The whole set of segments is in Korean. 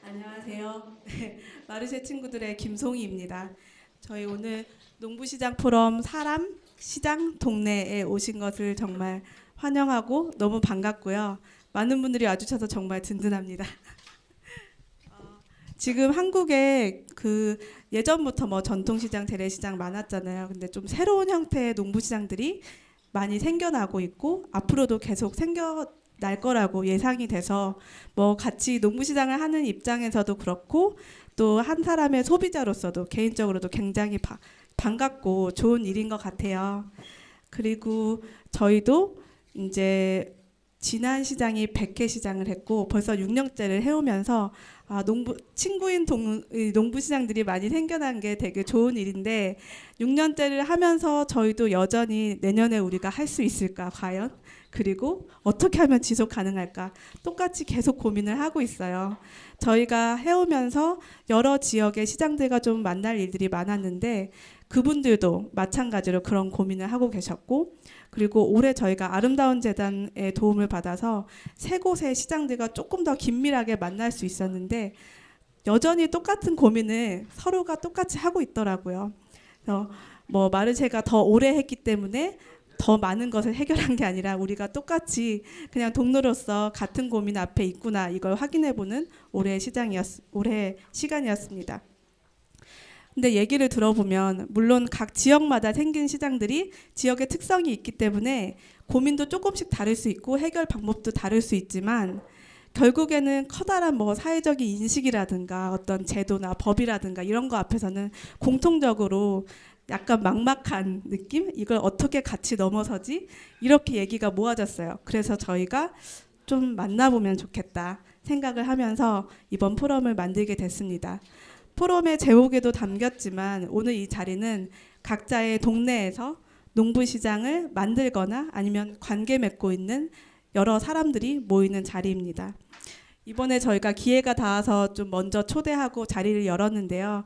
안녕하세요. 마르쉐 친구들의 김송희입니다. 저희 오늘 농부시장 포럼 사람 시장 동네에 오신 것을 정말 환영하고 너무 반갑고요. 많은 분들이 와주셔서 정말 든든합니다. 지금 한국에 그 예전부터 뭐 전통시장, 재래시장 많았잖아요. 근데 좀 새로운 형태의 농부시장들이 많이 생겨나고 있고 앞으로도 계속 생겨날 거라고 예상이 돼서 뭐 같이 농부시장을 하는 입장에서도 그렇고 또 한 사람의 소비자로서도 개인적으로도 굉장히 반갑고 좋은 일인 것 같아요. 그리고 저희도 이제 지난 시장이 백회 시장을 했고 벌써 6년째를 해오면서 농부 친구인 이 농부 시장들이 많이 생겨난 게 되게 좋은 일인데 6년째를 하면서 저희도 여전히 내년에 우리가 할 수 있을까 과연 그리고 어떻게 하면 지속 가능할까 똑같이 계속 고민을 하고 있어요. 저희가 해오면서 여러 지역의 시장들과 좀 만날 일들이 많았는데 그분들도 마찬가지로 그런 고민을 하고 계셨고 그리고 올해 저희가 아름다운 재단의 도움을 받아서 세 곳의 시장들과 조금 더 긴밀하게 만날 수 있었는데 여전히 똑같은 고민을 서로가 똑같이 하고 있더라고요. 그래서 뭐 마르쉐가 더 오래 했기 때문에 더 많은 것을 해결한 게 아니라 우리가 똑같이 그냥 동료로서 같은 고민 앞에 있구나 이걸 확인해보는 올해 시간이었습니다. 근데 얘기를 들어보면 물론 각 지역마다 생긴 시장들이 지역의 특성이 있기 때문에 고민도 조금씩 다를 수 있고 해결 방법도 다를 수 있지만 결국에는 커다란 뭐 사회적인 인식이라든가 어떤 제도나 법이라든가 이런 거 앞에서는 공통적으로 약간 막막한 느낌? 이걸 어떻게 같이 넘어서지? 이렇게 얘기가 모아졌어요. 그래서 저희가 좀 만나보면 좋겠다 생각을 하면서 이번 포럼을 만들게 됐습니다. 포럼의 제목에도 담겼지만 오늘 이 자리는 각자의 동네에서 농부시장을 만들거나 아니면 관계 맺고 있는 여러 사람들이 모이는 자리입니다. 이번에 저희가 기회가 닿아서 좀 먼저 초대하고 자리를 열었는데요.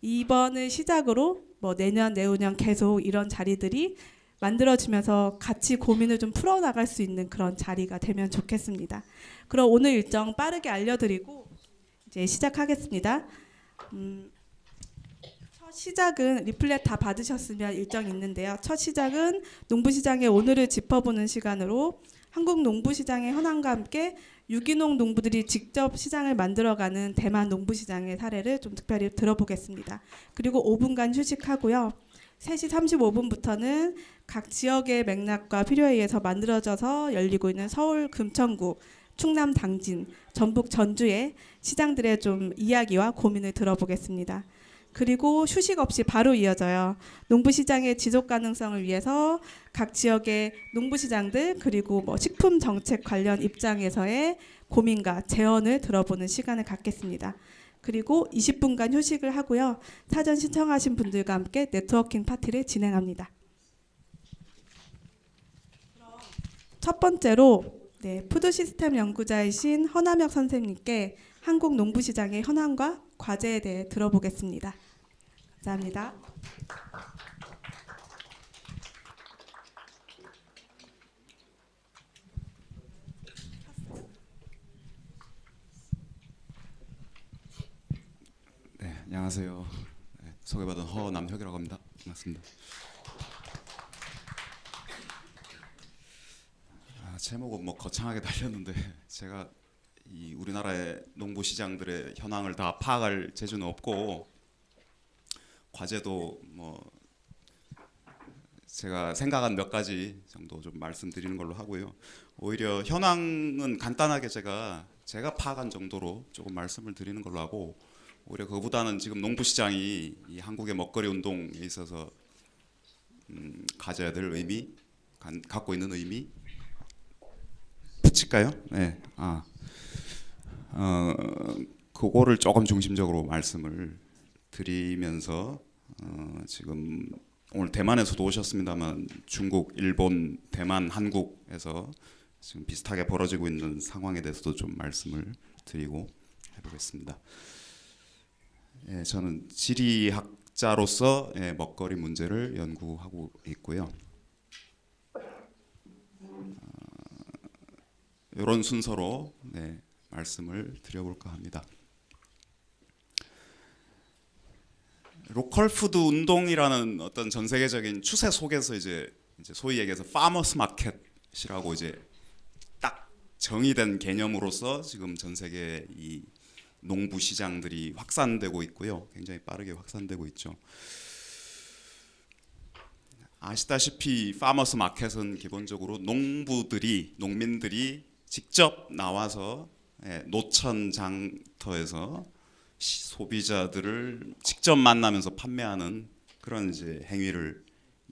이번을 시작으로 뭐 내년, 내후년 계속 이런 자리들이 만들어지면서 같이 고민을 좀 풀어나갈 수 있는 그런 자리가 되면 좋겠습니다. 그럼 오늘 일정 빠르게 알려드리고 이제 시작하겠습니다. 첫 시작은 리플렛 다 받으셨으면 일정이 있는데요. 첫 시작은 농부시장의 오늘을 짚어보는 시간으로 한국 농부시장의 현황과 함께 유기농 농부들이 직접 시장을 만들어가는 대만 농부시장의 사례를 좀 특별히 들어보겠습니다. 그리고 5분간 휴식하고요. 3시 35분부터는 각 지역의 맥락과 필요에 의해서 만들어져서 열리고 있는 서울 금천구, 충남 당진, 전북 전주의 시장들의 좀 이야기와 고민을 들어보겠습니다. 그리고 휴식 없이 바로 이어져요. 농부시장의 지속 가능성을 위해서 각 지역의 농부시장들 그리고 뭐 식품 정책 관련 입장에서의 고민과 제언을 들어보는 시간을 갖겠습니다. 그리고 20분간 휴식을 하고요. 사전 신청하신 분들과 함께 네트워킹 파티를 진행합니다. 첫 번째로 푸드 시스템 연구자이신 허남혁 선생님께 한국 농부시장의 현황과 과제에 대해 들어보겠습니다. 감사합니다. 네, 안녕하세요. 네, 소개받은 허남혁이라고 합니다. 반갑습니다. 제목은 뭐 거창하게 달렸는데 제가 이 우리나라의 농부 시장들의 현황을 다 파악할 재주는 없고 과제도 뭐 제가 생각한 몇 가지 정도 좀 말씀드리는 걸로 하고요. 오히려 현황은 간단하게 제가 파악한 정도로 조금 말씀을 드리는 걸로 하고 오히려 그보다는 지금 농부 시장이 이 한국의 먹거리 운동에 있어서 가져야 될 의미, 갖고 있는 의미 붙일까요? 네. 그거를 조금 중심적으로 말씀을 드리면서 지금 오늘 대만에서도 오셨습니다만 중국, 일본, 대만, 한국에서 지금 비슷하게 벌어지고 있는 상황에 대해서도 좀 말씀을 드리고 해보겠습니다. 예, 저는 지리학자로서 먹거리 문제를 연구하고 있고요. 이런 순서로 말씀을 드려볼까 합니다. 로컬 푸드 운동이라는 어떤 전 세계적인 추세 속에서 이제 소위 얘기해서 파머스 마켓이라고 이제 딱 정의된 개념으로서 지금 전 세계 이 농부 시장들이 확산되고 있고요. 굉장히 빠르게 확산되고 있죠. 아시다시피 파머스 마켓은 기본적으로 농민들이 직접 나와서 노천 장터에서 소비자들을 직접 만나면서 판매하는 그런 이제 행위를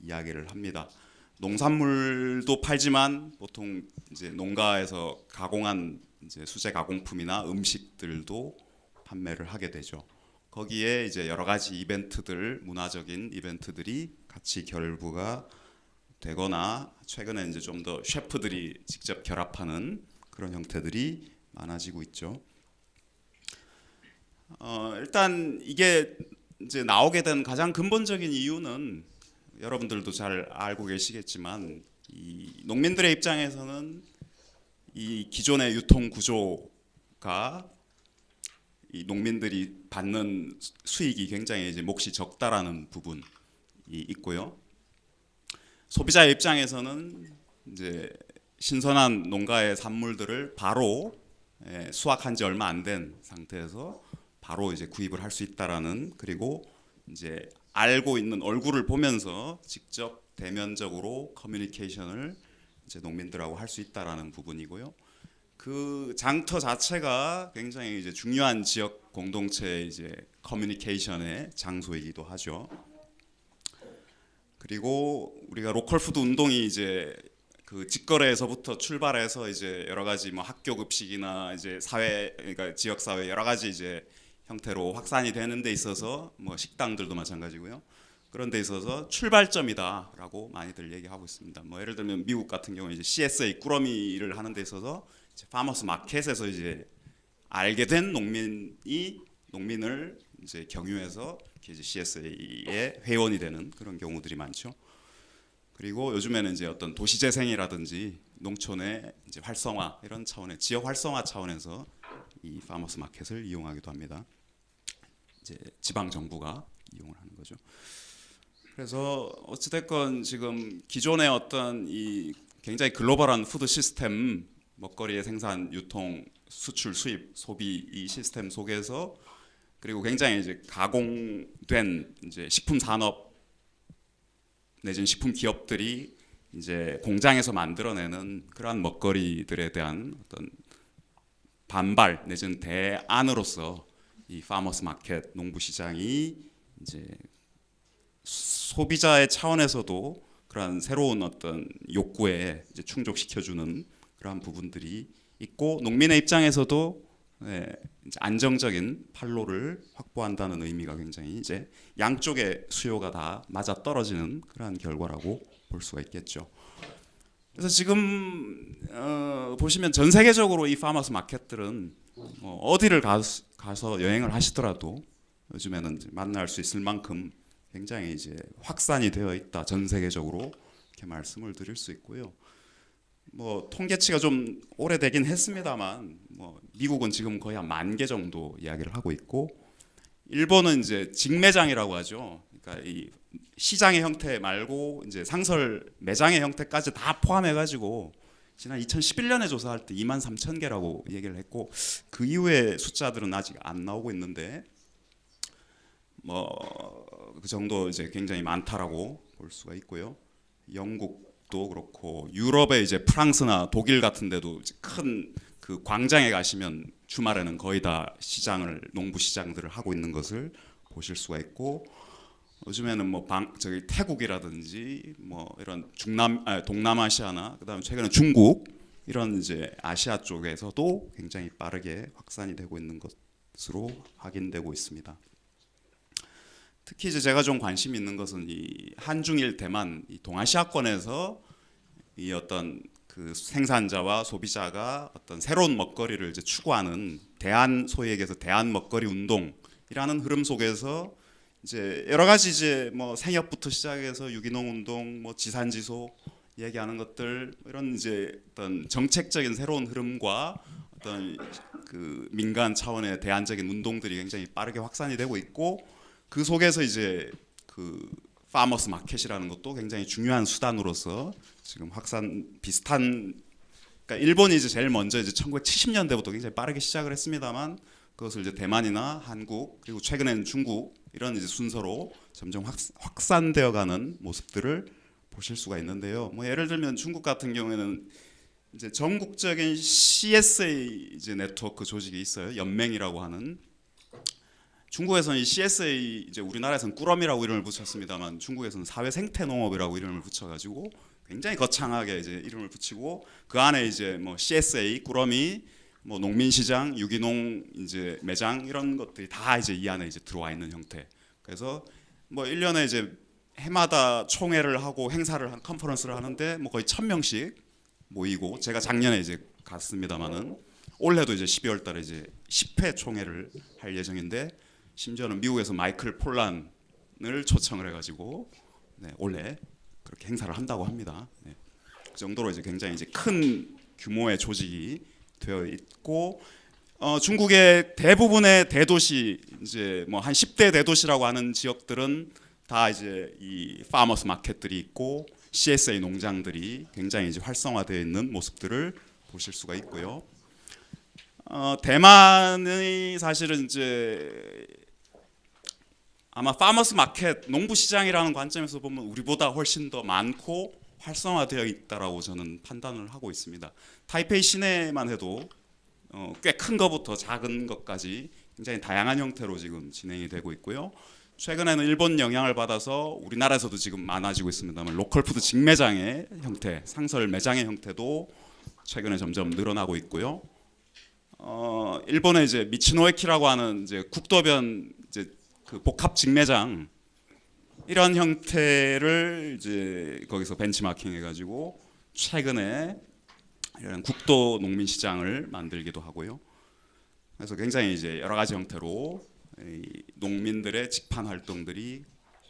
이야기를 합니다. 농산물도 팔지만 보통 이제 농가에서 가공한 이제 수제 가공품이나 음식들도 판매를 하게 되죠. 거기에 이제 여러 가지 이벤트들, 문화적인 이벤트들이 같이 결부가 되거나 최근에 이제 좀 더 셰프들이 직접 결합하는 그런 형태들이 많아지고 있죠. 일단 이게 이제 나오게 된 가장 근본적인 이유는 여러분들도 잘 알고 계시겠지만 이 농민들의 입장에서는 이 기존의 유통 구조가 이 농민들이 받는 수익이 굉장히 이제 몫이 적다라는 부분이 있고요. 소비자의 입장에서는 이제 신선한 농가의 산물들을 바로 수확한 지 얼마 안 된 상태에서 바로 이제 구입을 할 수 있다라는, 그리고 이제 알고 있는 얼굴을 보면서 직접 대면적으로 커뮤니케이션을 이제 농민들하고 할 수 있다라는 부분이고요. 그 장터 자체가 굉장히 이제 중요한 지역 공동체의 이제 커뮤니케이션의 장소이기도 하죠. 그리고 우리가 로컬 푸드 운동이 이제 그 직거래에서부터 출발해서 이제 여러 가지 뭐 학교 급식이나 이제 사회, 그러니까 지역 사회 여러 가지 이제 형태로 확산이 되는 데 있어서 뭐 식당들도 마찬가지고요. 그런 데 있어서 출발점이다라고 많이들 얘기하고 있습니다. 뭐 예를 들면 미국 같은 경우에 이제 CSA 꾸러미를 하는 데 있어서 이제 파머스 마켓에서 이제 알게 된 농민을 이제 경유해서 이제 CSA의 회원이 되는 그런 경우들이 많죠. 그리고 요즘에는 이제 어떤 도시 재생이라든지 농촌의 이제 활성화 이런 차원의 지역 활성화 차원에서 이 파머스 마켓을 이용하기도 합니다. 이제 지방 정부가 이용을 하는 거죠. 그래서 어찌됐건 지금 기존의 어떤 이 굉장히 글로벌한 푸드 시스템, 먹거리의 생산, 유통, 수출, 수입, 소비 이 시스템 속에서, 그리고 굉장히 이제 가공된 이제 식품 산업 내지는 식품 기업들이 이제 공장에서 만들어내는 그러한 먹거리들에 대한 어떤 반발 내지는 대안으로서 이 파머스 마켓, 농부 시장이 이제 소비자의 차원에서도 그러한 새로운 어떤 욕구에 이제 충족시켜주는 그러한 부분들이 있고, 농민의 입장에서도 이제 안정적인 판로를 확보한다는 의미가 굉장히 이제 양쪽의 수요가 다 맞아 떨어지는 그러한 결과라고 볼 수가 있겠죠. 그래서 지금 보시면 전 세계적으로 이 파머스 마켓들은 어디를 가서 여행을 하시더라도 요즘에는 만날 수 있을 만큼 굉장히 이제 확산이 되어 있다, 전 세계적으로 이렇게 말씀을 드릴 수 있고요. 뭐 통계치가 좀 오래되긴 했습니다만 뭐 미국은 지금 거의 한 10,000개 정도 이야기를 하고 있고, 일본은 이제 직매장이라고 하죠. 그러니까 이 시장의 형태 말고 이제 상설 매장의 형태까지 다 포함해가지고 지난 2011년에 조사할 때 23,000개라고 얘기를 했고, 그 이후의 숫자들은 아직 안 나오고 있는데 뭐 그 정도 이제 굉장히 많다라고 볼 수가 있고요. 영국도 그렇고 유럽의 이제 프랑스나 독일 같은 데도 큰 그 광장에 가시면 주말에는 거의 다 시장을, 농부 시장들을 하고 있는 것을 보실 수가 있고, 요즘에는 뭐 저기 태국이라든지 뭐 이런 동남아시아나 그다음에 최근에 중국 이런 이제 아시아 쪽에서도 굉장히 빠르게 확산이 되고 있는 것으로 확인되고 있습니다. 특히 이제 제가 좀 관심 있는 것은 이 한중일 대만 이 동아시아권에서 이 어떤 그 생산자와 소비자가 어떤 새로운 먹거리를 이제 추구하는 소위 얘기해서 대한 먹거리 운동이라는 흐름 속에서 이제 여러 가지 이제 뭐 생협부터 시작해서 유기농 운동, 뭐 지산지소 얘기하는 것들, 이런 이제 어떤 정책적인 새로운 흐름과 어떤 그 민간 차원의 대안적인 운동들이 굉장히 빠르게 확산이 되고 있고, 그 속에서 이제 그 파머스 마켓이라는 것도 굉장히 중요한 수단으로서 지금 확산 비슷한, 그러니까 일본이 이제 제일 먼저 이제 1970년대부터 굉장히 빠르게 시작을 했습니다만 그것을 이제 대만이나 한국 그리고 최근에는 중국 이런 이제 순서로 점점 확산되어가는 모습들을 보실 수가 있는데요. 뭐 예를 들면 중국 같은 경우에는 이제 전국적인 CSA 이제 네트워크 조직이 있어요. 연맹이라고 하는. 중국에서는 이 CSA 이제 우리나라에서는 꾸러미라고 이름을 붙였습니다만 중국에서는 사회 생태 농업이라고 이름을 붙여가지고 굉장히 거창하게 이제 이름을 붙이고 그 안에 이제 뭐 CSA 꾸러미 뭐 농민시장, 유기농 이제 매장 이런 것들이 다 이제 이 안에 이제 들어와 있는 형태. 그래서 뭐 1년에 이제 해마다 총회를 하고 행사를 한 컨퍼런스를 하는데 뭐 거의 1,000명씩 모이고 제가 작년에 이제 갔습니다만은 올해도 이제 12월 달에 이제 10회 총회를 할 예정인데 심지어는 미국에서 마이클 폴란을 초청을 해가지고 네, 올해 그렇게 행사를 한다고 합니다. 네. 그 정도로 이제 굉장히 이제 큰 규모의 조직이 되어 있고 중국의 대부분의 대도시 이제 뭐 한 10대 대도시라고 하는 지역들은 다 이제 이 파머스 마켓들이 있고 CSA 농장들이 굉장히 이제 활성화되어 있는 모습들을 보실 수가 있고요. 대만의 사실은 이제 아마 파머스 마켓 농부 시장이라는 관점에서 보면 우리보다 훨씬 더 많고 활성화되어 있다라고 저는 판단을 하고 있습니다. 타이페이 시내만 해도 꽤 큰 것부터 작은 것까지 굉장히 다양한 형태로 지금 진행이 되고 있고요. 최근에는 일본 영향을 받아서 우리나라에서도 지금 많아지고 있습니다만 로컬푸드 직매장의 형태, 상설 매장의 형태도 최근에 점점 늘어나고 있고요. 일본의 이제 미치노에키라고 하는 이제 국도변 이제 그 복합 직매장 이런 형태를 이제 거기서 벤치마킹 해가지고 최근에 이런 국도 농민 시장을 만들기도 하고요. 그래서 굉장히 이제 여러 가지 형태로 이 농민들의 직판 활동들이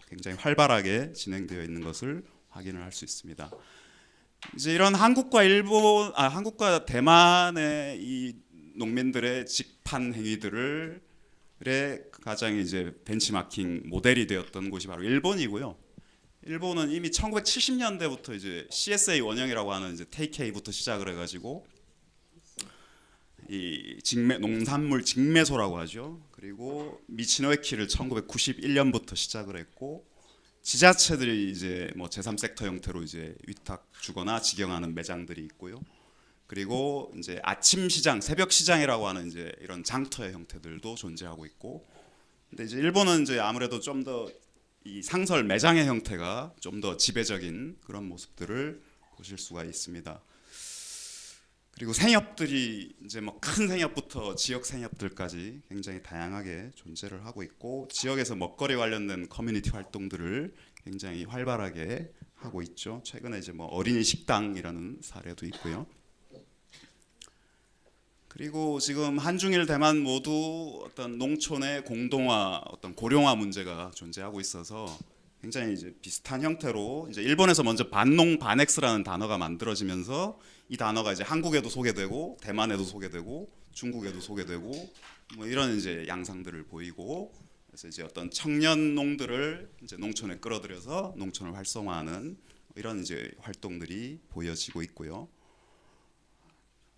굉장히 활발하게 진행되어 있는 것을 확인을 할 수 있습니다. 이제 이런 한국과 대만의 이 농민들의 직판 행위들을 가장 이제 벤치마킹 모델이 되었던 곳이 바로 일본이고요. 일본은 이미 1970년대부터 이제 CSA 원형이라고 하는 이제 테이케이부터 시작을 해가지고 이 농산물 직매소라고 하죠. 그리고 미치노에키를 1991년부터 시작을 했고 지자체들이 이제 뭐 제3섹터 형태로 이제 위탁 주거나 직영하는 매장들이 있고요. 그리고 이제 아침 시장, 새벽 시장이라고 하는 이제 이런 장터의 형태들도 존재하고 있고. 근데 이제 일본은 이제 아무래도 좀 더 이 상설 매장의 형태가 좀 더 지배적인 그런 모습들을 보실 수가 있습니다. 그리고 생협들이 이제 뭐 큰 생협부터 지역 생협들까지 굉장히 다양하게 존재를 하고 있고 지역에서 먹거리 관련된 커뮤니티 활동들을 굉장히 활발하게 하고 있죠. 최근에 이제 뭐 어린이 식당이라는 사례도 있고요. 그리고 지금 한중일 대만 모두 어떤 농촌의 공동화, 어떤 고령화 문제가 존재하고 있어서 굉장히 이제 비슷한 형태로 이제 일본에서 먼저 반농 반엑스라는 단어가 만들어지면서 이 단어가 이제 한국에도 소개되고 대만에도 소개되고 중국에도 소개되고 뭐 이런 이제 양상들을 보이고 그래서 이제 어떤 청년 농들을 이제 농촌에 끌어들여서 농촌을 활성화하는 이런 이제 활동들이 보여지고 있고요.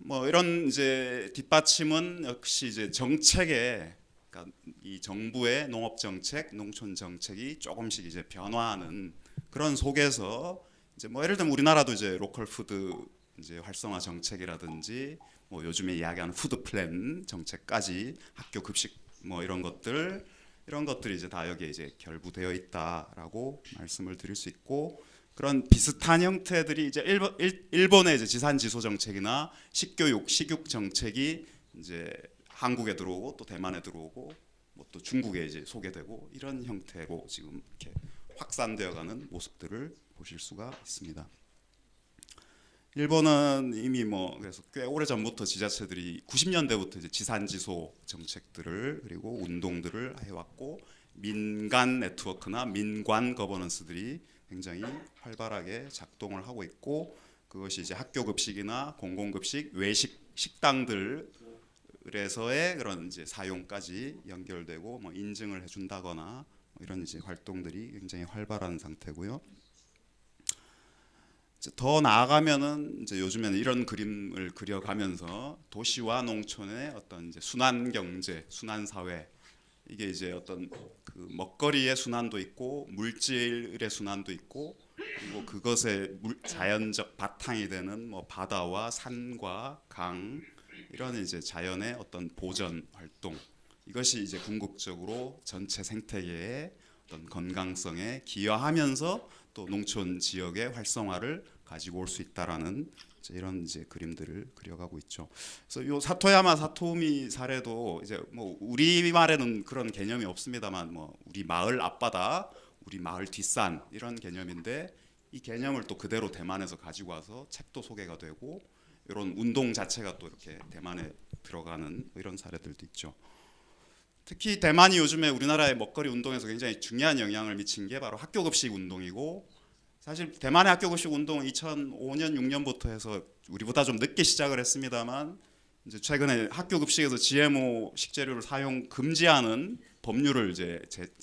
뭐 이런 이제 뒷받침은 역시 이제 정책에 그러니까 이 정부의 농업 정책, 농촌 정책이 조금씩 이제 변화하는 그런 속에서 이제 뭐 예를 들면 우리나라도 이제 로컬 푸드 이제 활성화 정책이라든지 뭐 요즘에 이야기하는 푸드 플랜 정책까지 학교 급식 뭐 이런 것들이 이제 다 여기에 이제 결부되어 있다라고 말씀을 드릴 수 있고 그런 비슷한 형태들이 이제 일본의 이제 지산지소 정책이나 식교육, 식육 정책이 이제 한국에 들어오고 또 대만에 들어오고 뭐 또 중국에 이제 소개되고 이런 형태로 지금 이렇게 확산되어가는 모습들을 보실 수가 있습니다. 일본은 이미 뭐 그래서 꽤 오래 전부터 지자체들이 90년대부터 이제 지산지소 정책들을 그리고 운동들을 해왔고 민간 네트워크나 민관 거버넌스들이 굉장히 활발하게 작동을 하고 있고 그것이 이제 학교 급식이나 공공급식, 외식 식당들에서의 그런 이제 사용까지 연결되고 뭐 인증을 해준다거나 이런 이제 활동들이 굉장히 활발한 상태고요. 이제 더 나아가면은 이제 요즘에는 이런 그림을 그려가면서 도시와 농촌의 어떤 이제 순환 경제, 순환 사회, 이게 이제 어떤 그 먹거리의 순환도 있고 물질의 순환도 있고, 그리고 그것의 자연적 바탕이 되는 뭐 바다와 산과 강, 이런 이제 자연의 어떤 보전 활동, 이것이 이제 궁극적으로 전체 생태계의 어떤 건강성에 기여하면서 또 농촌 지역의 활성화를 가지고 올 수 있다라는 이런 이제 그림들을 그려가고 있죠. 그래서 요 사토야마 사토미 사례도 이제 뭐 우리 말에는 그런 개념이 없습니다만, 뭐 우리 마을 앞바다, 우리 마을 뒷산, 이런 개념인데, 이 개념을 또 그대로 대만에서 가지고 와서 책도 소개가 되고, 이런 운동 자체가 또 이렇게 대만에 들어가는 이런 사례들도 있죠. 특히 대만이 요즘에 우리나라의 먹거리 운동에서 굉장히 중요한 영향을 미친 게 바로 학교 급식 운동이고, 사실 대만의 학교 급식 운동은 2005년 6년부터 해서 우리보다 좀 늦게 시작을 했습니다만, 이제 최근에 학교 급식에서 GMO 식재료를 사용 금지하는 법률을 이제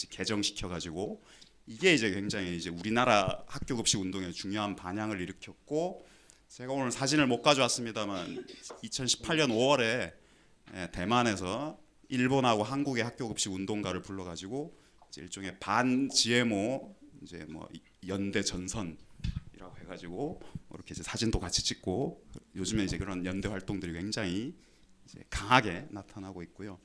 개정시켜 가지고, 이게 이제 굉장히 이제 우리나라 학교 급식 운동에 중요한 반향을 일으켰고, 제가 오늘 사진을 못 가져왔습니다만 2018년 5월에 대만에서 일본하고 한국의 학교 급식 운동가를 불러가지고 이제 일종의 반 GMO 이제 뭐 연대 전선이라고 해가지고 이렇게 이제 사진도 같이 찍고, 요즘에 이제 그런 연대 활동들이 굉장히 이제 강하게 나타나고 있고요.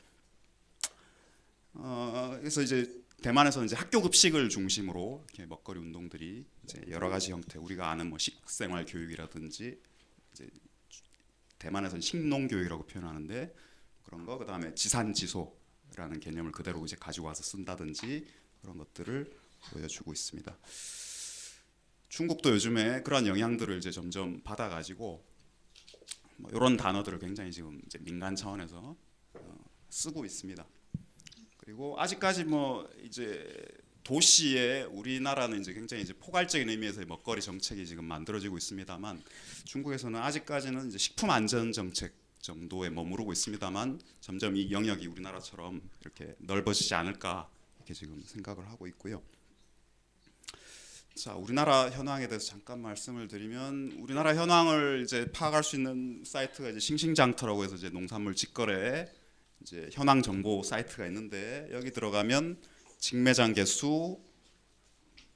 그래서 이제 대만에서는 이제 학교 급식을 중심으로 이렇게 먹거리 운동들이 이제 여러 가지 형태, 우리가 아는 뭐 식생활 교육이라든지, 이제 대만에서는 식농 교육이라고 표현하는데 그런 거, 그다음에 지산지소라는 개념을 그대로 이제 가지고 와서 쓴다든지, 그런 것들을 보여주고 있습니다. 중국도 요즘에 그런 영향들을 이제 점점 받아가지고 뭐 이런 단어들을 굉장히 지금 이제 민간 차원에서 쓰고 있습니다. 그리고 아직까지 뭐 이제 도시에 우리나라는 이제 굉장히 이제 포괄적인 의미에서의 먹거리 정책이 지금 만들어지고 있습니다만, 중국에서는 아직까지는 이제 식품 안전 정책 정도에 머무르고 있습니다만, 점점 이 영역이 우리나라처럼 이렇게 넓어지지 않을까, 이렇게 지금 생각을 하고 있고요. 자, 우리나라 현황에 대해서 잠깐 말씀을 드리면, 우리나라 현황을 이제 파악할 수 있는 사이트가 이제 싱싱장터라고 해서 이제 농산물 직거래 이제 현황 정보 사이트가 있는데, 여기 들어가면 직매장 개수,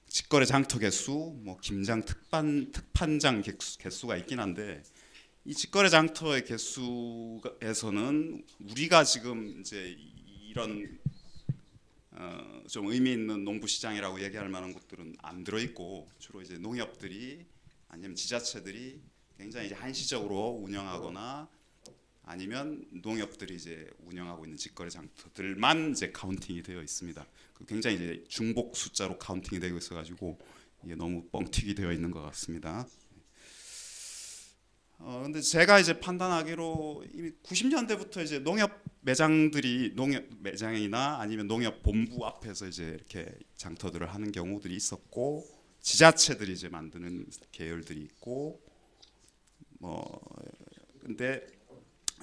직거래 장터 개수, 뭐 김장 특판장 개수가 있긴 한데, 이 직거래 장터의 개수에서는 우리가 지금 이제 이런 좀 의미 있는 농부 시장이라고 얘기할 만한 곳들은 안 들어 있고, 주로 이제 농협들이 아니면 지자체들이 굉장히 이제 한시적으로 운영하거나, 아니면 농협들이 이제 운영하고 있는 직거래 장터들만 이제 카운팅이 되어 있습니다. 굉장히 이제 중복 숫자로 카운팅이 되고 있어가지고 이게 너무 뻥튀기 되어 있는 것 같습니다. 근데 제가 이제 판단하기로 이미 90년대부터 이제 농협 매장이나 아니면 농협 본부 앞에서 이제 이렇게 장터들을 하는 경우들이 있었고, 지자체들이 이제 만드는 계열들이 있고, 뭐 근데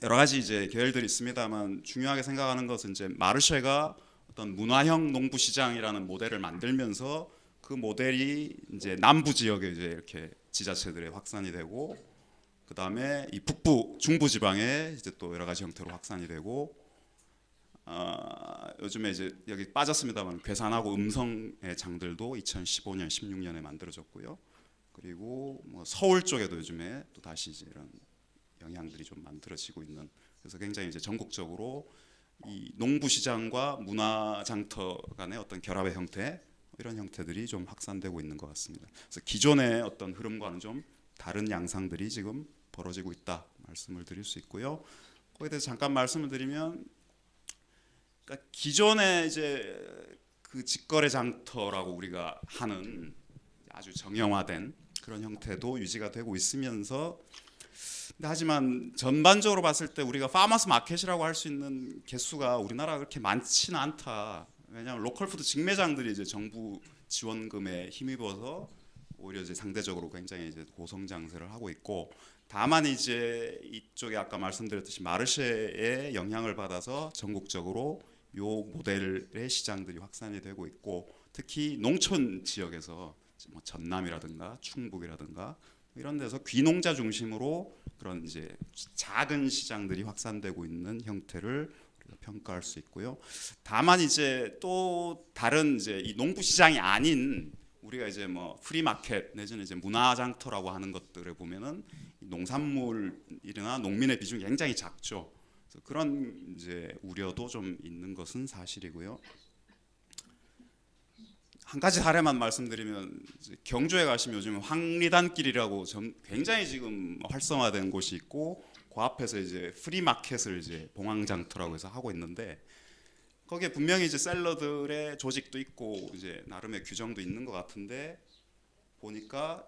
여러 가지 이제 계열들이 있습니다만, 중요하게 생각하는 것은 이제 마르쉐가 어떤 문화형 농부 시장이라는 모델을 만들면서, 그 모델이 이제 남부 지역에 이제 이렇게 지자체들에 확산이 되고, 그 다음에 이 북부 중부 지방에 이제 또 여러 가지 형태로 확산이 되고, 요즘에 이제 여기 빠졌습니다만 괴산하고 음성의 장들도 2015년 16년에 만들어졌고요. 그리고 뭐 서울 쪽에도 요즘에 또 다시 이제 이런 영향들이 좀 만들어지고 있는, 그래서 굉장히 이제 전국적으로 이 농부 시장과 문화 장터 간의 어떤 결합의 형태, 이런 형태들이 좀 확산되고 있는 것 같습니다. 그래서 기존의 어떤 흐름과는 좀 다른 양상들이 지금 벌어지고 있다 말씀을 드릴 수 있고요. 거기에 대해서 잠깐 말씀을 드리면, 그러니까 기존의 이제 그 직거래 장터라고 우리가 하는 아주 정형화된 그런 형태도 유지가 되고 있으면서, 근데 하지만 전반적으로 봤을 때 우리가 파머스 마켓이라고 할 수 있는 개수가 우리나라가 그렇게 많지는 않다. 왜냐하면 로컬푸드 직매장들이 이제 정부 지원금에 힘입어서 오히려 이제 상대적으로 굉장히 이제 고성장세를 하고 있고, 다만 이제 이쪽에 아까 말씀드렸듯이 마르쉐의 영향을 받아서 전국적으로 요 모델의 시장들이 확산이 되고 있고, 특히 농촌 지역에서 뭐 전남이라든가 충북이라든가 이런 데서 귀농자 중심으로 그런 이제 작은 시장들이 확산되고 있는 형태를 우리가 평가할 수 있고요. 다만 이제 또 다른 이제 이 농부 시장이 아닌 우리가 이제 뭐 프리마켓 내지는 이제 문화장터라고 하는 것들에 보면은 농산물이나 농민의 비중이 굉장히 작죠. 그래서 그런 이제 우려도 좀 있는 것은 사실이고요. 한 가지 사례만 말씀드리면 이제 경주에 가시면 요즘 황리단길이라고 굉장히 지금 활성화된 곳이 있고, 그 앞에서 이제 프리마켓을 이제 봉황장터라고 해서 하고 있는데, 거기에 분명히 이제 셀러들의 조직도 있고 이제 나름의 규정도 있는 것 같은데, 보니까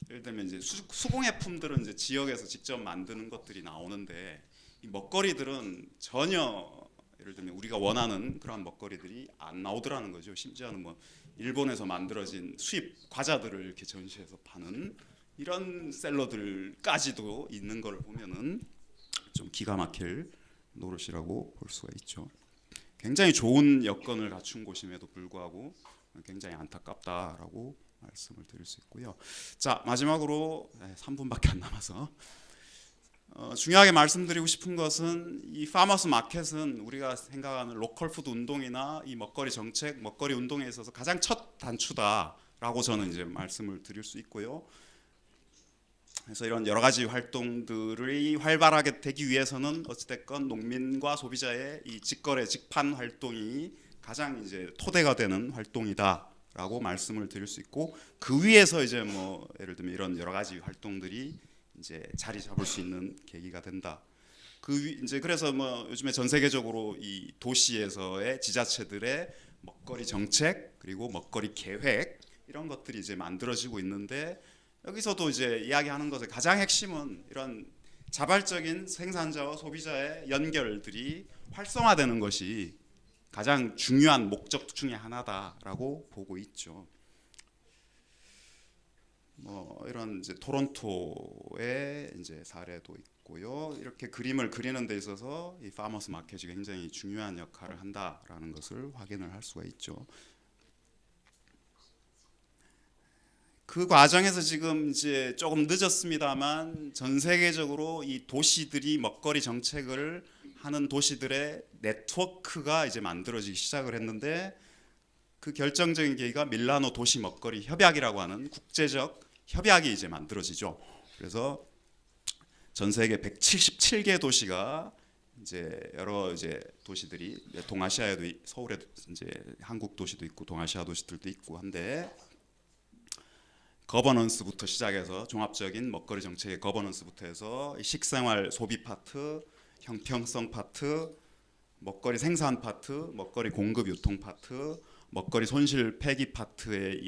예를 들면 이제 수공예품들은 이제 지역에서 직접 만드는 것들이 나오는데, 이 먹거리들은 전혀 예를 들면 우리가 원하는 그런 먹거리들이 안 나오더라는 거죠. 심지어는 뭐 일본에서 만들어진 수입 과자들을 이렇게 전시해서 파는 이런 셀러들까지도 있는 걸 보면은 좀 기가 막힐 노릇이라고 볼 수가 있죠. 굉장히 좋은 여건을 갖춘 곳임에도 불구하고 굉장히 안타깝다라고 말씀을 드릴 수 있고요. 자, 마지막으로 3분밖에 안 남아서 중요하게 말씀드리고 싶은 것은 이 파머스 마켓은 우리가 생각하는 로컬 푸드 운동이나 이 먹거리 정책, 먹거리 운동에 있어서 가장 첫 단추다라고 저는 이제 말씀을 드릴 수 있고요. 그래서 이런 여러 가지 활동들이 활발하게 되기 위해서는 어찌됐건 농민과 소비자의 이 직거래, 직판 활동이 가장 이제 토대가 되는 활동이다라고 말씀을 드릴 수 있고, 그 위에서 이제 뭐 예를 들면 이런 여러 가지 활동들이 이제 자리 잡을 수 있는 계기가 된다. 이제 그래서 뭐 요즘에 전 세계적으로 이 도시에서의 지자체들의 먹거리 정책 그리고 먹거리 계획 이런 것들이 이제 만들어지고 있는데, 여기서도 이제 이야기하는 것의 가장 핵심은 이런 자발적인 생산자와 소비자의 연결들이 활성화되는 것이 가장 중요한 목적 중에 하나다라고 보고 있죠. 뭐 이런 이제 토론토의 이제 사례도 있고요. 이렇게 그림을 그리는 데 있어서 이 파머스 마켓이 굉장히 중요한 역할을 한다라는 것을 확인을 할 수가 있죠. 그 과정에서 지금 이제 조금 늦었습니다만 전 세계적으로 이 도시들이 먹거리 정책을 하는 도시들의 네트워크가 이제 만들어지기 시작을 했는데, 그 결정적인 계기가 밀라노 도시 먹거리 협약이라고 하는 국제적 협약이 이제 만들어지죠. 그래서 전 세계 177개 도시가 이제 여러 이제 도시들이 동아시아에도 서울에 이제 한국 도시도 있고 동아시아 도시들도 있고 한데, 거버넌스부터 시작해서 종합적인 먹거리 정책의 거버넌스부터 해서 식생활 소비 파트, 형평성 파트, 먹거리 생산 파트, 먹거리 공급 유통 파트, 먹거리 손실 폐기 파트에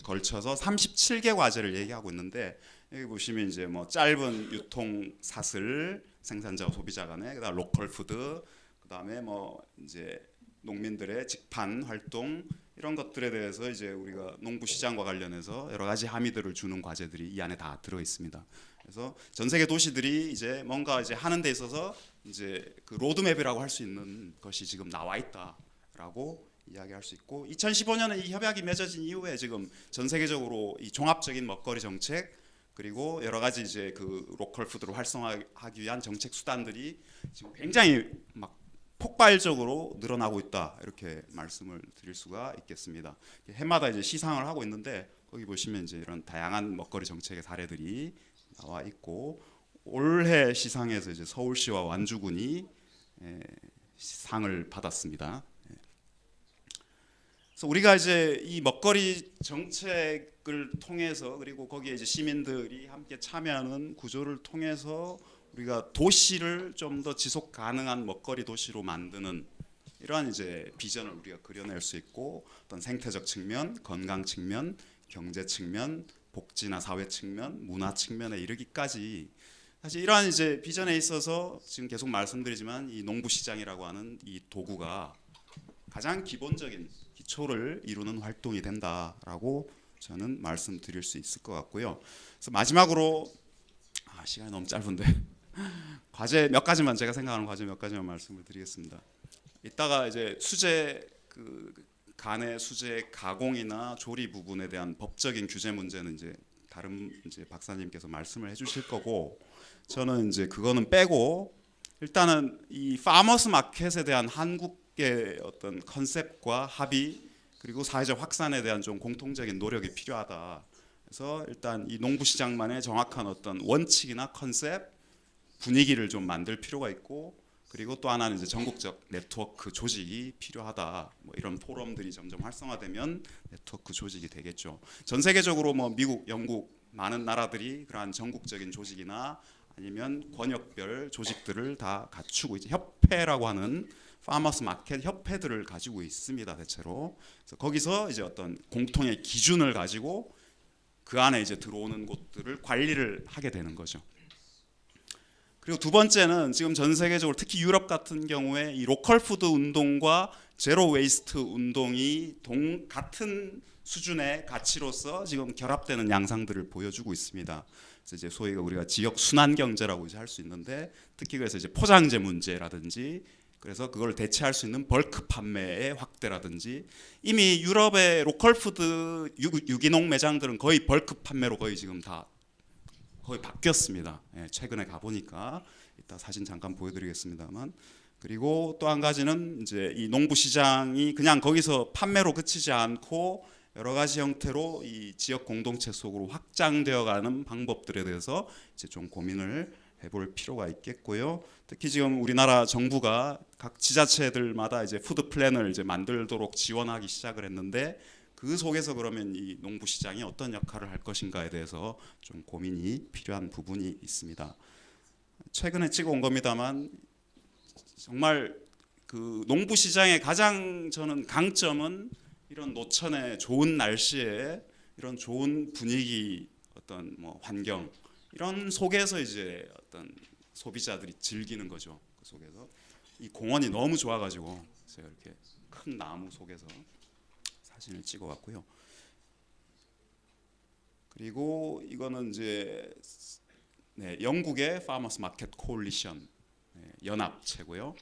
걸쳐서 37개 과제를 얘기하고 있는데, 여기 보시면 이제 뭐 짧은 유통 사슬 생산자와 소비자 간에, 그다음 로컬 푸드, 그다음에 뭐 이제 농민들의 직판 활동 이런 것들에 대해서 이제 우리가 농부 시장과 관련해서 여러 가지 함의들을 주는 과제들이 이 안에 다 들어 있습니다. 그래서 전 세계 도시들이 이제 뭔가 이제 하는 데 있어서 이제 그 로드맵이라고 할 수 있는 것이 지금 나와 있다라고 이야기할 수 있고, 2015년에 이 협약이 맺어진 이후에 지금 전 세계적으로 이 종합적인 먹거리 정책 그리고 여러 가지 이제 그 로컬 푸드를 활성화하기 위한 정책 수단들이 지금 굉장히 막 폭발적으로 늘어나고 있다, 이렇게 말씀을 드릴 수가 있겠습니다. 해마다 이제 시상을 하고 있는데, 거기 보시면 이제 이런 다양한 먹거리 정책의 사례들이 나와 있고, 올해 시상에서 이제 서울시와 완주군이 상을 받았습니다. 그래서 우리가 이제 이 먹거리 정책을 통해서, 그리고 거기에 이제 시민들이 함께 참여하는 구조를 통해서 우리가 도시를 좀 더 지속 가능한 먹거리 도시로 만드는 이러한 이제 비전을 우리가 그려낼 수 있고, 어떤 생태적 측면, 건강 측면, 경제 측면, 복지나 사회 측면, 문화 측면에 이르기까지, 사실 이러한 이제 비전에 있어서 지금 계속 말씀드리지만 이 농부 시장이라고 하는 이 도구가 가장 기본적인 기초를 이루는 활동이 된다라고 저는 말씀드릴 수 있을 것 같고요. 그래서 마지막으로 시간이 너무 짧은데 과제 몇 가지만, 제가 생각하는 과제 몇 가지만 말씀을 드리겠습니다. 이따가 이제 수제 그 간의 수제 가공이나 조리 부분에 대한 법적인 규제 문제는 이제 다른 이제 박사님께서 말씀을 해주실 거고, 저는 이제 그거는 빼고 일단은 이 파머스 마켓에 대한 한국의 어떤 컨셉과 합의, 그리고 사회적 확산에 대한 좀 공통적인 노력이 필요하다. 그래서 일단 이 농부시장만의 정확한 어떤 원칙이나 컨셉, 분위기를 좀 만들 필요가 있고, 그리고 또 하나는 이제 전국적 네트워크 조직이 필요하다. 뭐 이런 포럼들이 점점 활성화되면 네트워크 조직이 되겠죠. 전 세계적으로 뭐 미국, 영국 많은 나라들이 그러한 전국적인 조직이나 아니면 권역별 조직들을 다 갖추고 이제 협회라고 하는 파머스 마켓 협회들을 가지고 있습니다, 대체로. 그래서 거기서 이제 어떤 공통의 기준을 가지고 그 안에 이제 들어오는 곳들을 관리를 하게 되는 거죠. 그리고 두 번째는 지금 전 세계적으로 특히 유럽 같은 경우에 이 로컬 푸드 운동과 제로 웨이스트 운동이 같은 수준의 가치로서 지금 결합되는 양상들을 보여주고 있습니다. 그래서 이제 소위 우리가 지역 순환 경제라고 이제 할 수 있는데, 특히 그래서 이제 포장재 문제라든지, 그래서 그걸 대체할 수 있는 벌크 판매의 확대라든지, 이미 유럽의 로컬 푸드 유기농 매장들은 거의 벌크 판매로 거의 지금 다 거의 바뀌었습니다. 예, 최근에 가보니까 이따 사진 잠깐 보여드리겠습니다만. 그리고 또 한 가지는 이제 이 농부 시장이 그냥 거기서 판매로 그치지 않고 여러 가지 형태로 이 지역 공동체 속으로 확장되어가는 방법들에 대해서 이제 좀 고민을 해볼 필요가 있겠고요. 특히 지금 우리나라 정부가 각 지자체들마다 이제 푸드 플랜을 이제 만들도록 지원하기 시작을 했는데, 그 속에서 그러면 이 농부 시장이 어떤 역할을 할 것인가에 대해서 좀 고민이 필요한 부분이 있습니다. 최근에 찍어온 겁니다만 정말 그 농부 시장의 가장 저는 강점은 이런 노천의 좋은 날씨에 이런 좋은 분위기, 어떤 뭐 환경, 이런 속에서 이제 어떤 소비자들이 즐기는 거죠. 그 속에서 이 공원이 너무 좋아가지고 제가 이렇게 큰 나무 속에서 사진을 찍어왔고요. 그리고 이거는 이제 영국의 파머스 마켓 콜리션 연합체고요.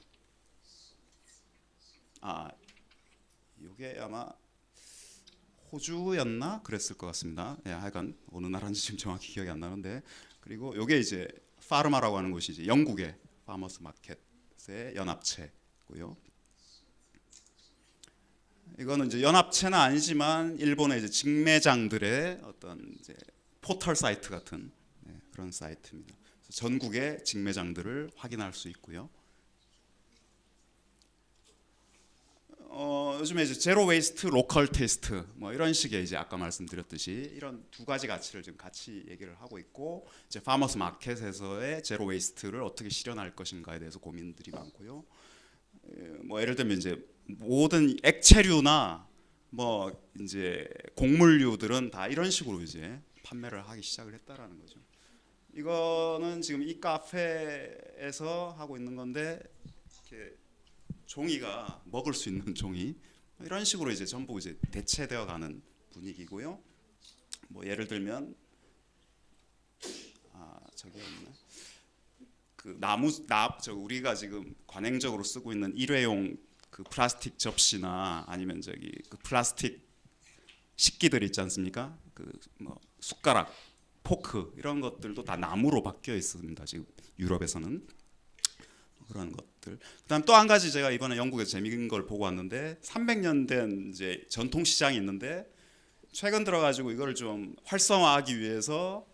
이게 아마 호주였나 그랬을 것 같습니다. 하여간 어느 나라인지 지금 정확히 기억이 안 나는데, 그리고 이게 이제 파르마라고 하는 곳이 이제 영국의 파머스 마켓의 연합체고요. 이거는 이제 연합체는 아니지만 일본의 이제 직매장들의 어떤 이제 포털 사이트 같은 그런 사이트입니다. 전국의 직매장들을 확인할 수 있고요. 요즘에 이제 제로 웨이스트, 로컬 테이스트 뭐 이런 식의 이제 아까 말씀드렸듯이 이런 두 가지 가치를 지금 같이 얘기를 하고 있고, 이제 파머스 마켓에서의 제로 웨이스트를 어떻게 실현할 것인가에 대해서 고민들이 많고요. 뭐 예를 들면 이제 모든 액체류나 뭐 이제 곡물류들은 다 이런 식으로 이제 판매를 하기 시작을 했다라는 거죠. 이거는 지금 이 카페에서 하고 있는 건데, 이렇게 종이가 먹을 수 있는 종이 이런 식으로 이제 전부 이제 대체되어 가는 분위기고요. 뭐 예를 들면 저기 없네. 그 우리가 지금 관행적으로 쓰고 있는 일회용 그 플라스틱 접시나 아니면 저기 그 플라스틱 식기들 있지 않습니까? 그 뭐 숟가락, 포크 이런 것들도 다 나무로 바뀌어 있습니다. 지금 유럽에서는 그런 것들. 그다음 또 한 가지 제가 이번에 영국에서 재미있는 걸 보고 왔는데, 300년 된 이제 전통 시장이 있는데 최근 들어가지고 이걸 좀 활성화하기 위해서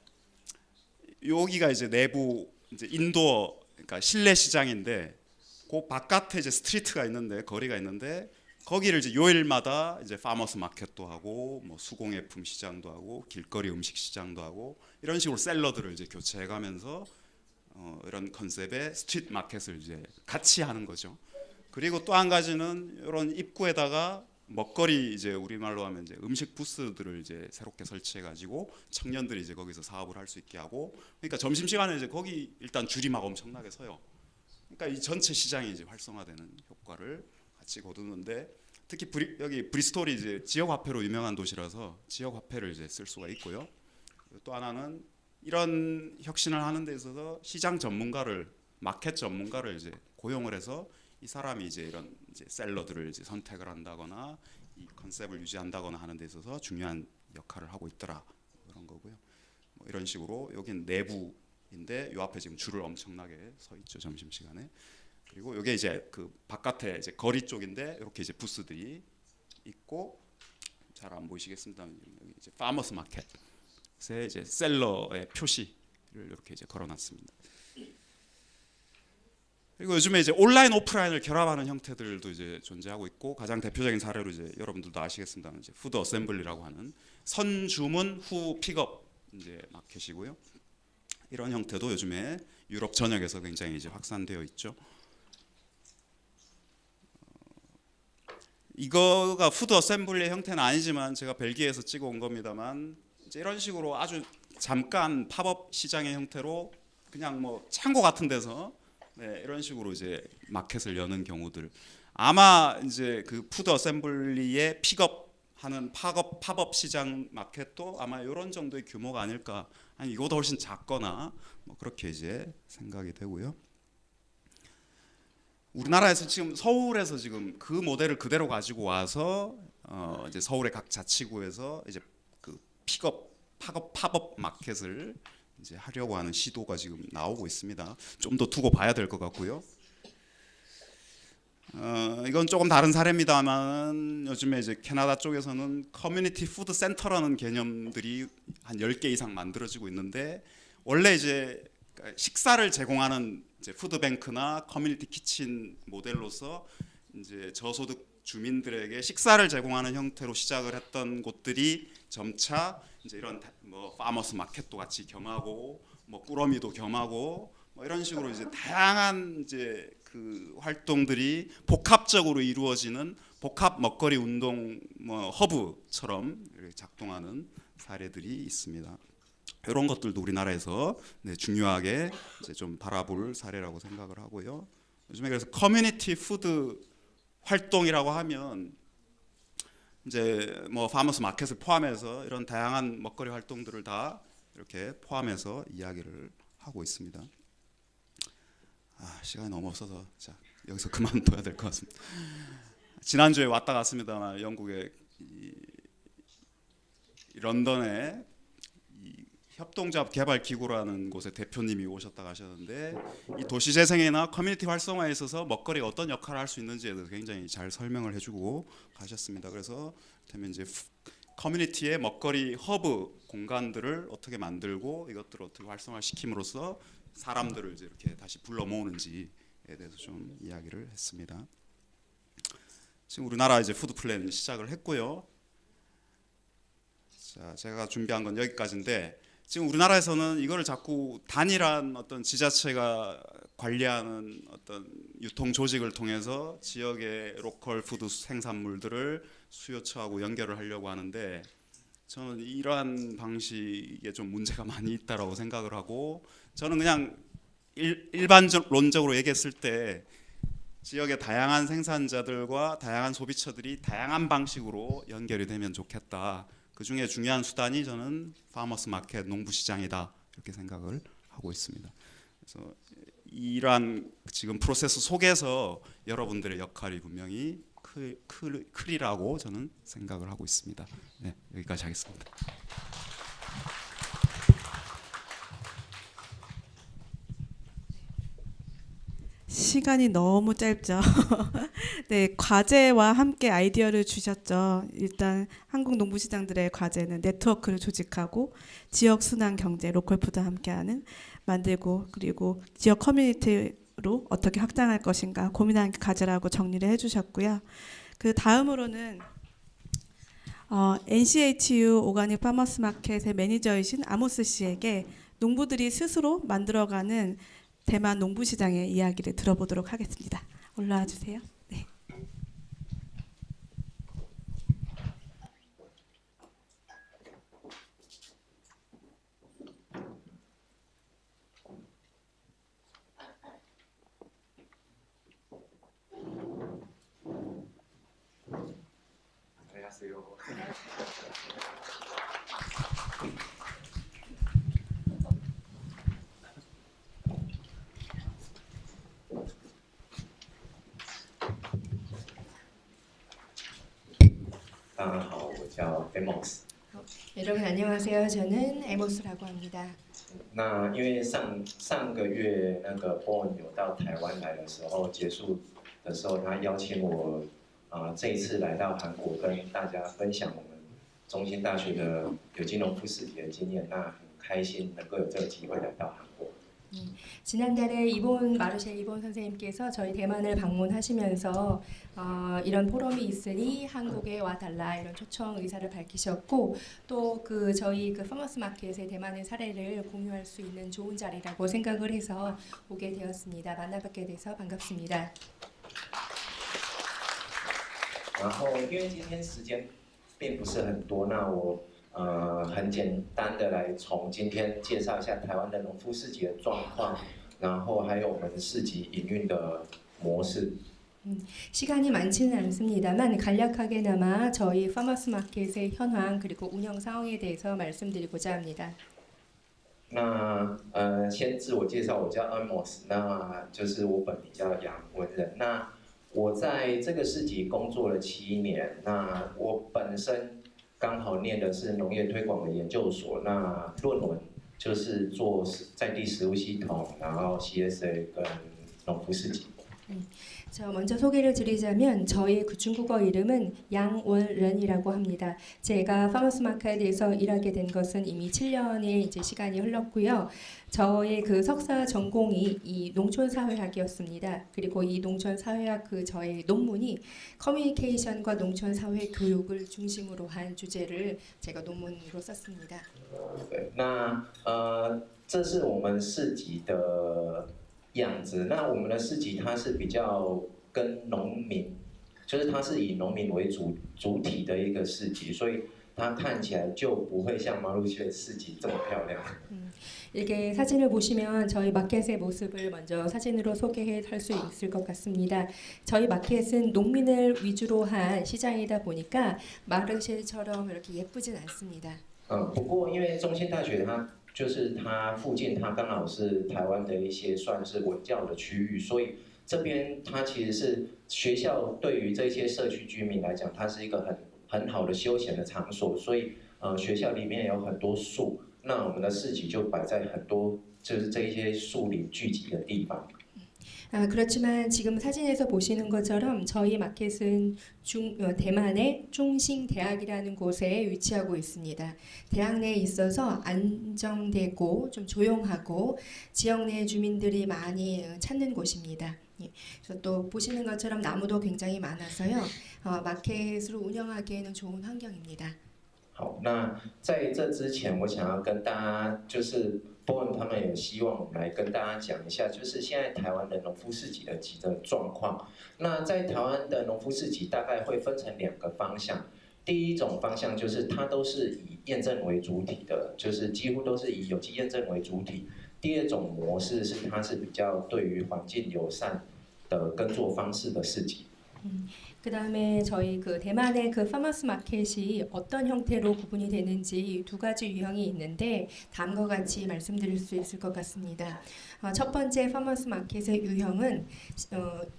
여기가 이제 내부 이제 인도어, 그러니까 실내 시장인데 그 바깥에 이제 스트리트가 있는데, 거리가 있는데 거기를 이제 요일마다 이제 파머스 마켓도 하고 뭐 수공예품 시장도 하고 길거리 음식 시장도 하고 이런 식으로 샐러드를 이제 교체해가면서 이런 컨셉의 스트리트 마켓을 이제 같이 하는 거죠. 그리고 또 한 가지는 이런 입구에다가 먹거리, 이제 우리말로 하면 이제 음식 부스들을 이제 새롭게 설치해가지고 청년들이 이제 거기서 사업을 할 수 있게 하고, 그러니까 점심 시간에 이제 거기 일단 줄이 막 엄청나게 서요. 그러니까 이 전체 시장이 이제 활성화되는 효과를 같이 거두는데, 특히 여기 브리스톨이 이제 지역 화폐로 유명한 도시라서 지역 화폐를 이제 쓸 수가 있고요. 또 하나는 이런 혁신을 하는 데 있어서 시장 전문가를, 마켓 전문가를 이제 고용을 해서 이 사람이 이제 이런 이제 셀러들을 이제 선택을 한다거나 이 컨셉을 유지한다거나 하는 데 있어서 중요한 역할을 하고 있더라 그런 거고요. 뭐 이런 식으로 여긴 내부인데 요 앞에 지금 줄을 엄청나게 서 있죠 점심 시간에. 그리고 이게 이제 그 바깥에 이제 거리 쪽인데 이렇게 이제 부스들이 있고 잘 안 보이시겠습니다. 여기 이제 파머스 마켓에 이제 셀러의 표시를 이렇게 이제 걸어놨습니다. 그리고 요즘에 이제 온라인 오프라인을 결합하는 형태들도 이제 존재하고 있고 가장 대표적인 사례로 이제 여러분들도 아시겠습니다만 이제 푸드 어셈블리라고 하는 선 주문 후 픽업 이제 마켓이고요. 이런 형태도 요즘에 유럽 전역에서 굉장히 이제 확산되어 있죠. 이거가 푸드 어셈블리의 형태는 아니지만 제가 벨기에에서 찍어온 겁니다만 이제 이런 식으로 아주 잠깐 팝업 시장의 형태로 그냥 뭐 창고 같은 데서 네, 이런 식으로 이제 마켓을 여는 경우들 아마 이제 그 푸드 어셈블리의 픽업하는 팝업 시장 마켓도 아마 이런 정도의 규모가 아닐까 아니 이거보다 훨씬 작거나 뭐 그렇게 이제 생각이 되고요. 우리나라에서 지금 서울에서 지금 그 모델을 그대로 가지고 와서 이제 서울의 각 자치구에서 이제 그 팝업 마켓을 이제 하려고 하는 시도가 지금 나오고 있습니다. 좀 더 두고 봐야 될 것 같고요. 이건 조금 다른 사례입니다만 요즘에 이제 캐나다 쪽에서는 커뮤니티 푸드 센터라는 개념들이 한 10개 이상 만들어지고 있는데 원래 이제 식사를 제공하는 이제 푸드뱅크나 커뮤니티 키친 모델로서 이제 저소득 주민들에게 식사를 제공하는 형태로 시작을 했던 곳들이 점차 이제 이런 뭐 파머스 마켓도 같이 겸하고 뭐 꾸러미도 겸하고 뭐 이런 식으로 이제 다양한 이제 그 활동들이 복합적으로 이루어지는 복합 먹거리 운동 뭐 허브처럼 이렇게 작동하는 사례들이 있습니다. 이런 것들도 우리나라에서 네, 중요하게 이제 좀 바라볼 사례라고 생각을 하고요. 요즘에 그래서 커뮤니티 푸드 활동이라고 하면 이제 뭐 파머스 마켓을 포함해서 이런 다양한 먹거리 활동들을 다 이렇게 포함해서 이야기를 하고 있습니다. 시간이 너무 없어서 자, 여기서 그만둬야 될 것 같습니다. 지난주에 왔다 갔습니다만 영국의 런던에 협동조합 개발 기구라는 곳에 대표님이 오셨다 가셨는데 이 도시 재생이나 커뮤니티 활성화에 있어서 먹거리가 어떤 역할을 할 수 있는지에 대해서 굉장히 잘 설명을 해주고 가셨습니다. 그래서 되면 이제 커뮤니티의 먹거리 허브 공간들을 어떻게 만들고 이것들을 어떻게 활성화시킴으로써 사람들을 이제 이렇게 다시 불러 모으는지에 대해서 좀 이야기를 했습니다. 지금 우리나라 이제 푸드 플랜 시작을 했고요. 자, 제가 준비한 건 여기까지인데. 지금 우리나라에서는 이거를 자꾸 단일한 어떤 지자체가 관리하는 어떤 유통 조직을 통해서 지역의 로컬 푸드 생산물들을 수요처하고 연결을 하려고 하는데 저는 이러한 방식에 좀 문제가 많이 있다라고 생각을 하고 저는 그냥 일반론적으로 얘기했을 때 지역의 다양한 생산자들과 다양한 소비처들이 다양한 방식으로 연결이 되면 좋겠다. 그 중에 중요한 수단이 저는 파머스 마켓 농부시장이다 이렇게 생각을 하고 있습니다. 그래서 이러한 지금 프로세스 속에서 여러분들의 역할이 분명히 크리라고 저는 생각을 하고 있습니다. 네, 여기까지 하겠습니다. 시간이 너무 짧죠. 네, 과제와 함께 아이디어를 주셨죠. 일단 한국 농부시장들의 과제는 네트워크를 조직하고 지역 순환 경제, 로컬 푸드 함께하는 만들고 그리고 지역 커뮤니티로 어떻게 확장할 것인가 고민하는 과제라고 정리를 해주셨고요. 그 다음으로는 NCHU 오가닉 파머스 마켓의 매니저이신 아모스 씨에게 농부들이 스스로 만들어가는 대만 농부시장의 이야기를 들어보도록 하겠습니다. 올라와 주세요. 네. 안녕하세요. 大家好，我叫 Amos。 여러분 안녕하세요. 저는 에모스라고 합니다. 那因为上个月那个 Born 有到台湾来的时候，结束的时候，他邀请我这一次来到韩国跟大家分享我们中兴大学的有机农夫市集的经验，那很开心能够有这个机会来到韩国。 지난달에 마르셀 이본 선생님께서 저희 대만을 방문하시면서 이런 포럼이 있으니 한국에 와달라 이런 초청 의사를 밝히셨고 또 저희 파머스 마켓의 대만의 사례를 공유할 수 있는 좋은 자리라고 생각을 해서 오게 되었습니다. 만나뵙게 돼서 반갑습니다. 然后因为今天时间并不是很多，那我很简单的来从今天介绍一下台湾的农夫市集的状况，然后还有我们市集营运的模式。 시간이 많지는 않습니다만 간략하게나마 저희 파머스 마켓의 현황 그리고 운영 상황에 대해서 말씀드리고자 합니다. 那先自我介绍，我叫 Amos， 那就是我本名叫杨文仁。那我在这个市集工作了7年，那我本身刚好念的是农业推广的研究所，那论文就是做在地食物系统，然后 CSA 跟农夫市集。 자, 먼저 소개를 드리자면 저의 중국어 이름은 양원른이라고 합니다. 제가 파머스 마켓에서 일하게 된 것은 이미 7년의 이제 시간이 흘렀고요. 저의 석사 전공이 이 농촌사회학이었습니다. 그리고 이 농촌사회학 저의 논문이 커뮤니케이션과 농촌사회 교육을 중심으로 한 주제를 제가 논문으로 썼습니다. 对，那这是我们市集的样子。那我们的市集它是比较跟农民，就是它是以农民为主体的一个市集，所以它看起来就不会像马路区市集这么漂亮。 이렇게 사진을 보시면 저희 마켓의 모습을 먼저 사진으로 소개해 할 수 있을 것 같습니다. 저희 마켓은 농민을 위주로 한 시장이다 보니까 마르셀처럼 이렇게 예쁘진 않습니다. 不过因为中兴大学它附近它刚好是台湾的一些算是文教的区域，所以这边它其实是学校对于这些社区居民来讲，它是一个很好的休闲的场所，所以学校里面有很多树，那我们的市集就摆在很多就是这一些树林聚集的地方。 그렇지만 지금 사진에서 보시는 것처럼 저희 마켓은 대만의 중싱대학이라는 곳에 위치하고 있습니다. 대학 내에 있어서 안정되고 좀 조용하고 지역 내 주민들이 많이 찾는 곳입니다. 예, 그래서 또 보시는 것처럼 나무도 굉장히 많아서요. 마켓을 운영하기에는 좋은 환경입니다. 好，那在这之前，我想要跟大家就是波恩他们也希望我们来跟大家讲一下，就是现在台湾的农夫市集的状况。那在台湾的农夫市集大概会分成2个方向，第一种方向就是它都是以验证为主体的，就是几乎都是以有机验证为主体。第二种模式是它是比较对于环境友善的耕作方式的市集。 그 다음에 저희 대만의 파머스 마켓이 어떤 형태로 구분이 되는지 2가지 유형이 있는데 다음과 같이 말씀드릴 수 있을 것 같습니다. 첫 번째 파머스 마켓의 유형은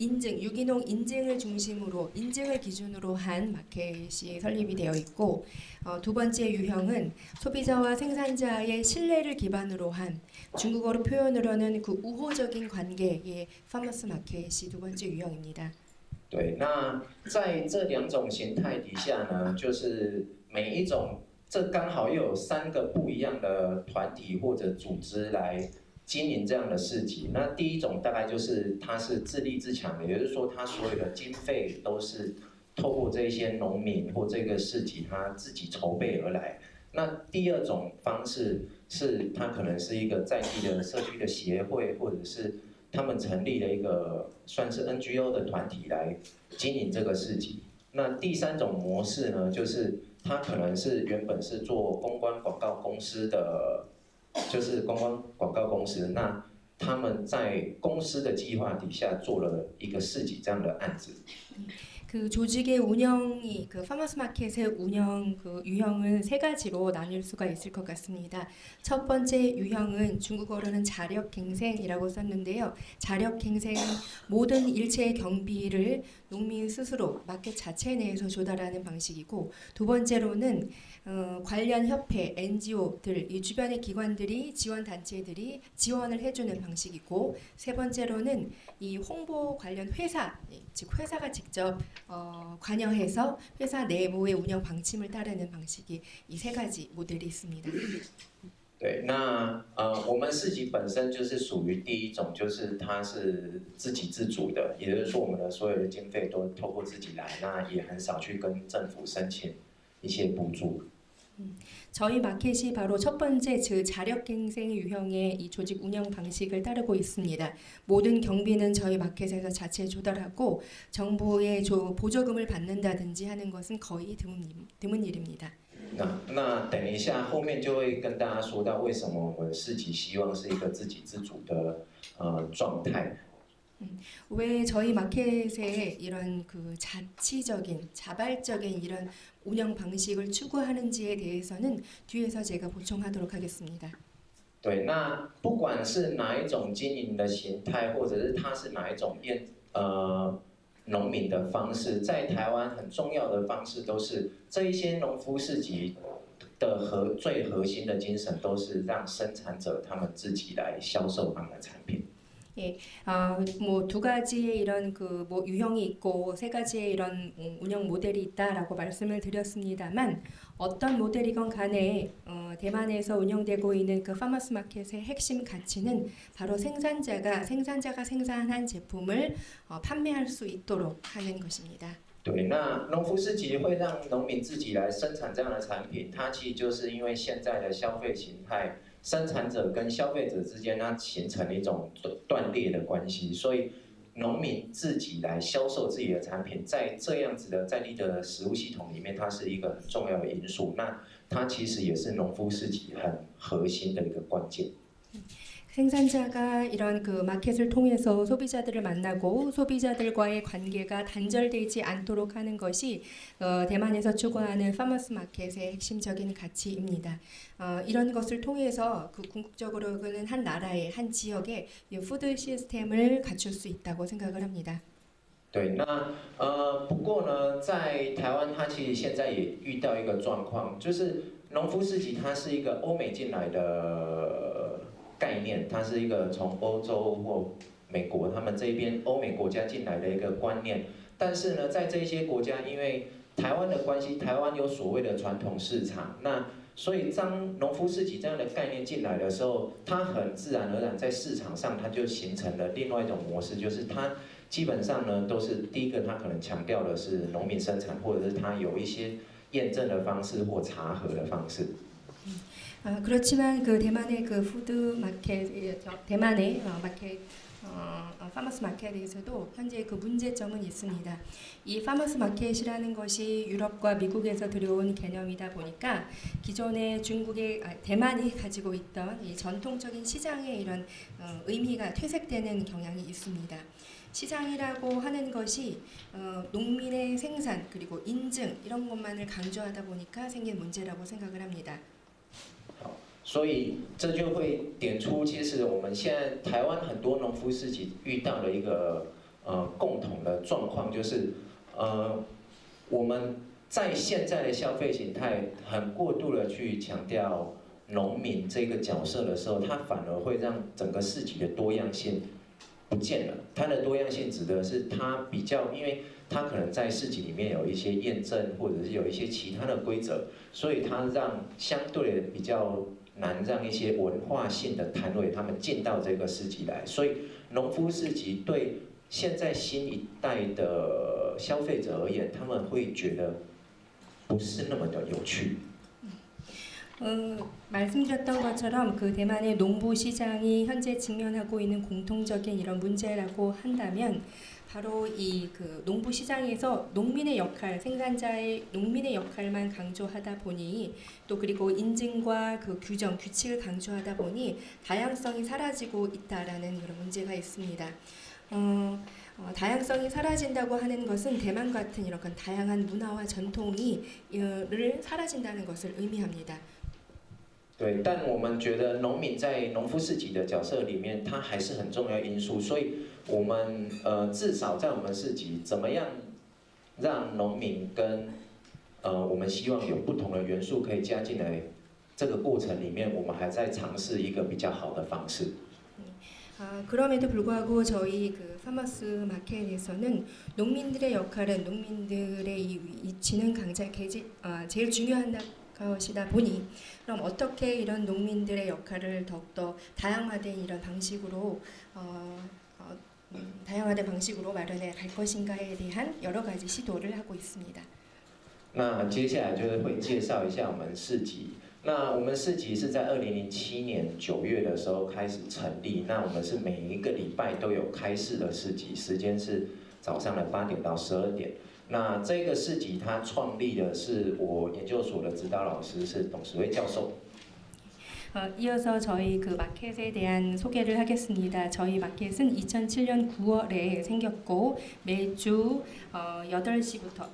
유기농 인증을 중심으로 인증을 기준으로 한 마켓이 설립이 되어 있고 두 번째 유형은 소비자와 생산자의 신뢰를 기반으로 한 중국어로 표현으로는 우호적인 관계의 파머스 마켓이 두 번째 유형입니다. 对，那在这2种形态底下呢，就是每一种，这刚好又有3个不一样的团体或者组织来经营这样的市集。那第一种大概就是它是自立自强的，也就是说它所有的经费都是透过这些农民或这个市集他自己筹备而来。那第2种方式是它可能是一个在地的社区的协会，或者是 他们成立了一个算是 NGO 的团体来经营这个市集。那第3种模式呢，就是它可能是原本是做公关广告公司的，就是公关广告公司，那他们在公司的计划底下做了一个市集这样的案子。 조직의 운영이 파머스 마켓의 운영 유형은 3가지로 나뉠 수가 있을 것 같습니다. 첫 번째 유형은 중국어로는 자력갱생이라고 썼는데요. 자력갱생은 모든 일체의 경비를 농민 스스로 마켓 자체 내에서 조달하는 방식이고, 두 번째로는 관련 협회, NGO들, 이 주변의 기관들이 지원 단체들이 지원을 해주는 방식이고, 세 번째로는 이 홍보 관련 회사, 즉 회사가 직접 관여해서 회사 내부의 운영 방침을 따르는 방식이 이 세 가지 모델이 있습니다.对，那我们市集本身就是属于第一种，就是它是自给自足的，也就是说我们的所有的经费都透过自己来，那也很少去跟政府申请一些补助。 저희 마켓이 바로 첫 번째 즉 자력갱생 유형의 이 조직 운영 방식을 따르고 있습니다. 모든 경비는 저희 마켓에서 자체 조달하고 정부의 보조금을 받는다든지 하는 것은 거의 드문 일입니다. 那等一下后面就会跟大家说到为什么我们市集希望是一个自给自足的状态。 왜 저희 마켓에 이런 그 자치적인 자발적인 이런 운영 방식을 추구하는지에 대해서는 뒤에서 제가 보충하도록 하겠습니다. 对，那不管是哪一种经营的形态，或者是它是哪一种农民的方式，在台湾很重要的方式都是这一些农夫市集的最核心的精神，都是让生产者他们自己来销售他们的产品。 예, 뭐 두 가지의 이런 그 뭐 유형이 있고 세 가지의 이런 운영 모델이 있다라고 말씀을 드렸습니다만 어떤 모델이건 간에 대만에서 운영되고 있는 그 파머스 마켓의 핵심 가치는 바로 생산자가 생산한 제품을 판매할 수 있도록 하는 것입니다. 对，那农夫市集会让农民自己来生产这样的产品，它其实就是因为现在的消费形态。 生产者跟消费者之间，它形成一种断裂的关系，所以农民自己来销售自己的产品，在这样子的在地的食物系统里面，它是一个很重要的因素。那它其实也是农夫市集很核心的一个关键。 생산자가 이런 그 마켓을 통해서 소비자들을 만나고 소비자들과의 관계가 단절되지 않도록 하는 것이 대만에서 추구하는 파머스 마켓의 핵심적인 가치입니다. 이런 것을 통해서 그 궁극적으로는 한 나라의 한 지역의 푸드 시스템을 갖출 수 있다고 생각을 합니다. 对，那不过呢，在台湾，它其实现在也遇到一个状况，就是农夫市集它是一个欧美进来的。 概念，它是一个从欧洲或美国他们这边欧美国家进来的一个观念。但是呢，在这些国家，因为台湾的关系，台湾有所谓的传统市场，那所以当农夫市集这样的概念进来的时候，它很自然而然在市场上它就形成了另外一种模式，就是它基本上呢都是第一个，它可能强调的是农民生产，或者是它有一些验证的方式或查核的方式。 그렇지만 그 대만의 그 푸드 마켓, 대만의 마켓, 파머스 마켓에서도 현재 그 문제점은 있습니다. 이 파머스 마켓이라는 것이 유럽과 미국에서 들여온 개념이다 보니까 기존의 대만이 가지고 있던 이 전통적인 시장의 이런 의미가 퇴색되는 경향이 있습니다. 시장이라고 하는 것이 농민의 생산 그리고 인증 이런 것만을 강조하다 보니까 생긴 문제라고 생각을 합니다. 所以这就会点出，其实我们现在台湾很多农夫市集遇到的一个共同的状况，就是我们在现在的消费形态很过度的去强调农民这个角色的时候，它反而会让整个市集的多样性不见了。它的多样性指的是它比较，因为它可能在市集里面有一些验证，或者是有一些其他的规则，所以它让相对的比较。 难让一些文化性的摊位他们进到这个市集来，所以农夫市集对现在新一代的消费者而言，他们会觉得不是那么的有趣。 말씀드렸던 것처럼 그 대만의 농부 시장이 현재 직면하고 있는 공통적인 이런 문제라고 한다면 바로 이 그 농부 시장에서 농민의 역할, 생산자의 농민의 역할만 강조하다 보니 또 그리고 인증과 그 규정, 규칙을 강조하다 보니 다양성이 사라지고 있다라는 그런 문제가 있습니다. 다양성이 사라진다고 하는 것은 대만 같은 이런 다양한 문화와 전통이 사라진다는 것을 의미합니다. 对，但我们觉得农民在农夫市集的角色里面，他还是很重要因素，所以我们至少在我们市集，怎么样让农民跟我们希望有不同的元素可以加进来，这个过程里面，我们还在尝试一个比较好的方式。 그럼에도 불구하고 저희 그 파머스 마켓에서는 농민들의 역할은 농민들의 이 지능 강자 제일 중요한 것이다 보니 그럼 어떻게 이런 농민들의 역할을 더욱더 다양화된 이런 방식으로 다양화된 방식으로 마련해 갈 것인가에 대한 여러 가지 시도를 하고 있습니다. 那接下来就是会介绍一下我们市集。那我们市集是在2007年9月的时候开始成立。那我们是每一个礼拜都有开市的市集，时间是早上的8点到12点。那这个市集它创立的是我研究所的指导老师是董时威教授。 이어서 저희 그 마켓에 대한 소개를 하겠습니다. 저희 마켓은 2007년 9월에 생겼고 매주 8시부터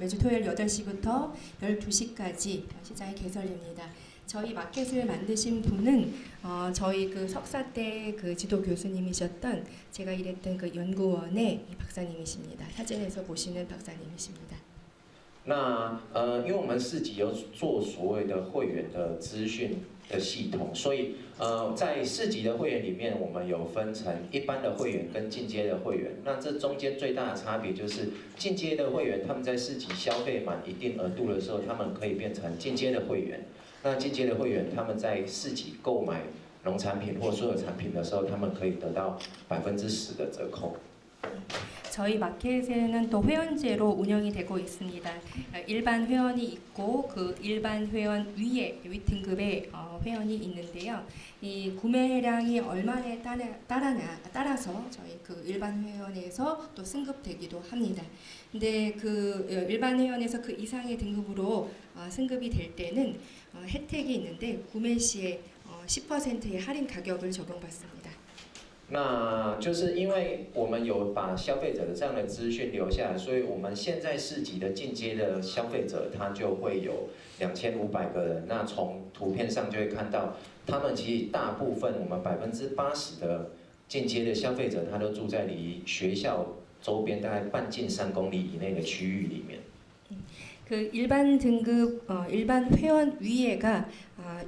매주 토요일 8시부터 12시까지 시장이 개설됩니다. 저희 마켓을 만드신 분은 저희 그 석사 때 그 지도 교수님이셨던 제가 일했던 그 연구원의 박사님이십니다. 사진에서 보시는 박사님이십니다. 那因为我们市集有做所谓的会员的资讯的系统，所以在市集的会员里面，我们有分成一般的会员跟进阶的会员。那这中间最大的差别就是进阶的会员，他们在市集消费满一定额度的时候，他们可以变成进阶的会员。那进阶的会员，他们在市集购买农产品或所有产品的时候，他们可以得到10%的折扣。 저희 마켓에는 또 회원제로 운영이 되고 있습니다. 일반 회원이 있고 그 일반 회원 위에 윗등급의 회원이 있는데요. 이 구매량이 얼마에 따라서 저희 그 일반 회원에서 또 승급되기도 합니다. 근데 그 일반 회원에서 그 이상의 등급으로 승급이 될 때는 혜택이 있는데 구매 시에 10%의 할인 가격을 적용받습니다. 那就是因为我们有把消费者的这样的资讯留下来，所以我们现在市集的进阶的消费者，他就会有2500个人。那从图片上就会看到，他们其实大部分我们80%的进阶的消费者，他都住在离学校周边大概半径3公里以内的区域里面。 그 일반 등급 일반 회원 위에가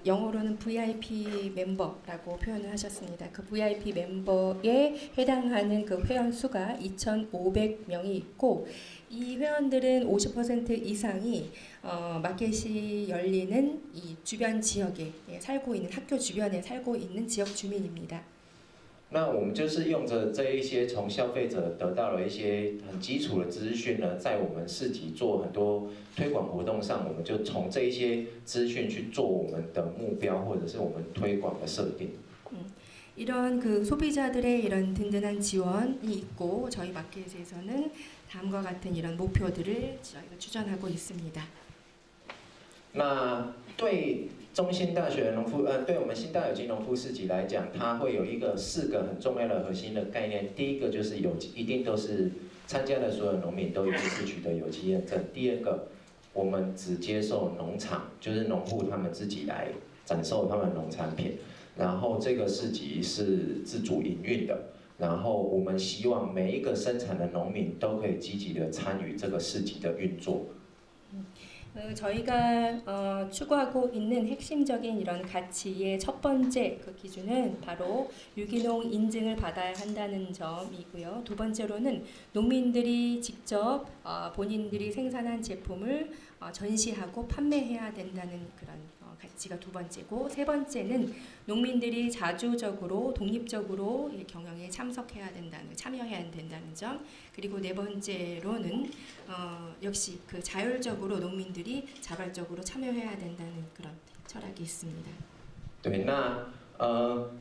영어로는 VIP 멤버라고 표현을 하셨습니다. 그 VIP 멤버에 해당하는 그 회원 수가 2,500명이 있고 이 회원들은 50% 이상이 마켓이 열리는 이 주변 지역에 살고 있는 학교 주변에 살고 있는 지역 주민입니다. 那我们就是用着这一些从消费者得到了一些很基础的资讯呢，在我们市集做很多推广活动上，我们就从这一些资讯去做我们的目标或者是我们推广的设定。 이런 그 소비자들의 이런 든든한 지원이 있고 저희 마켓에서는 다음과 같은 이런 목표들을 저희가 추진하고 있습니다. 那对中兴大学农夫对我们新大有机农夫市集来讲，它会有4个很重要的核心的概念。第一个就是有机，一定都是参加的所有农民都一定是取得有机验证。第二个，我们只接受农场，就是农户他们自己来展售他们农产品。然后这个市集是自主营运的。然后我们希望每一个生产的农民都可以积极的参与这个市集的运作。 저희가 추구하고 있는 핵심적인 이런 가치의 첫 번째 그 기준은 바로 유기농 인증을 받아야 한다는 점이고요. 두 번째로는 농민들이 직접 본인들이 생산한 제품을 전시하고 판매해야 된다는 그런 가치가 두 번째고, 세 번째는 농민들이 자주적으로 독립적으로 경영에 참여해야 된다는 점, 그리고 네 번째로는 역시 그 자율적으로 농민들이 자발적으로 참여해야 된다는 그런 철학이 있습니다. 对，那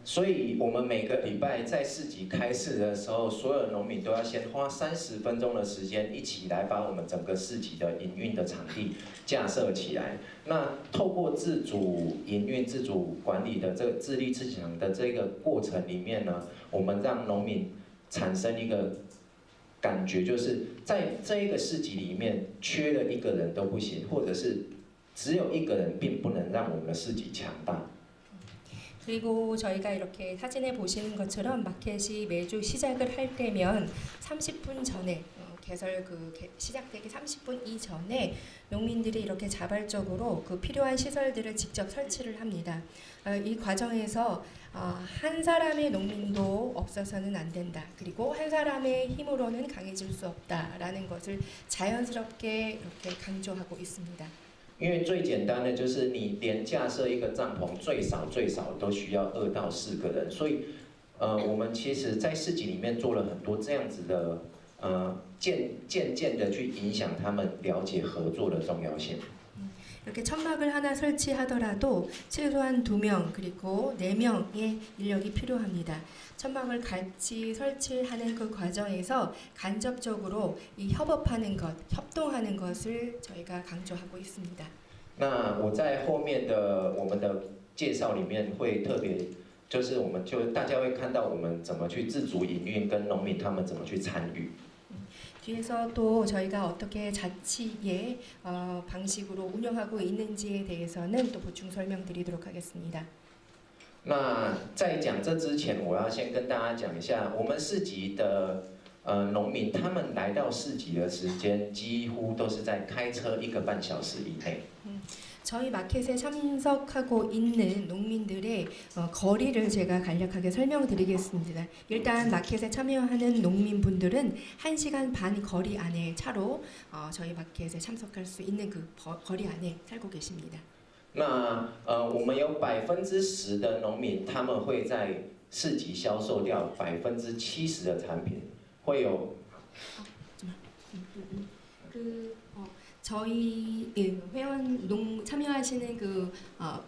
所以我们每个礼拜在市集开市的时候，所有农民都要先花30分钟的时间，一起来把我们整个市集的营运的场地架设起来。那透过自主营运、自主管理的这个自立自强的这个过程里面呢，我们让农民产生一个感觉，就是在这一个市集里面缺了一个人都不行，或者是只有一个人并不能让我们的市集强大。 그리고 저희가 이렇게 사진에 보시는 것처럼 마켓이 매주 시작을 할 때면 30분 전에 개설 시작되기 30분 이전에 농민들이 이렇게 자발적으로 그 필요한 시설들을 직접 설치를 합니다. 이 과정에서 한 사람의 농민도 없어서는 안 된다. 그리고 한 사람의 힘으로는 강해질 수 없다라는 것을 자연스럽게 이렇게 강조하고 있습니다. 因为最简单的就是你连架设一个帐篷，最少都需要2到4个人，所以我们其实在市集里面做了很多这样子的渐渐的去影响他们了解合作的重要性。 이렇게 천막을 하나 설치하더라도 최소한 2명 그리고 4명의 인력이 필요합니다. 천막을 같이 설치하는 그 과정에서 간접적으로 이 협업하는 것, 협동하는 것을 저희가 강조하고 있습니다. 那我在后面的我们的介绍里面会特别，就是大家会看到我们怎么去自主营运，跟农民他们怎么去参与。 뒤에서 또 저희가 어떻게 자치의 방식으로 운영하고 있는지에 대해서는 또 보충 설명드리도록 하겠습니다. 那在讲这之前，我要先跟大家讲一下，我们市集的农民，他们来到市集的时间几乎都是在开车1个半小时以内。 저희 마켓에 참석하고 있는 농민들의 거리를 제가 간략하게 설명드리겠습니다. 일단 마켓에 참여하는 농민분들은 1시간 반 거리 안에 차로 저희 마켓에 참석할 수 있는 그 거리 안에 살고 계십니다. 那我们有10%的农民，他们会在市集销售掉70%的产品，会有。 저희 회원 참여하시는 그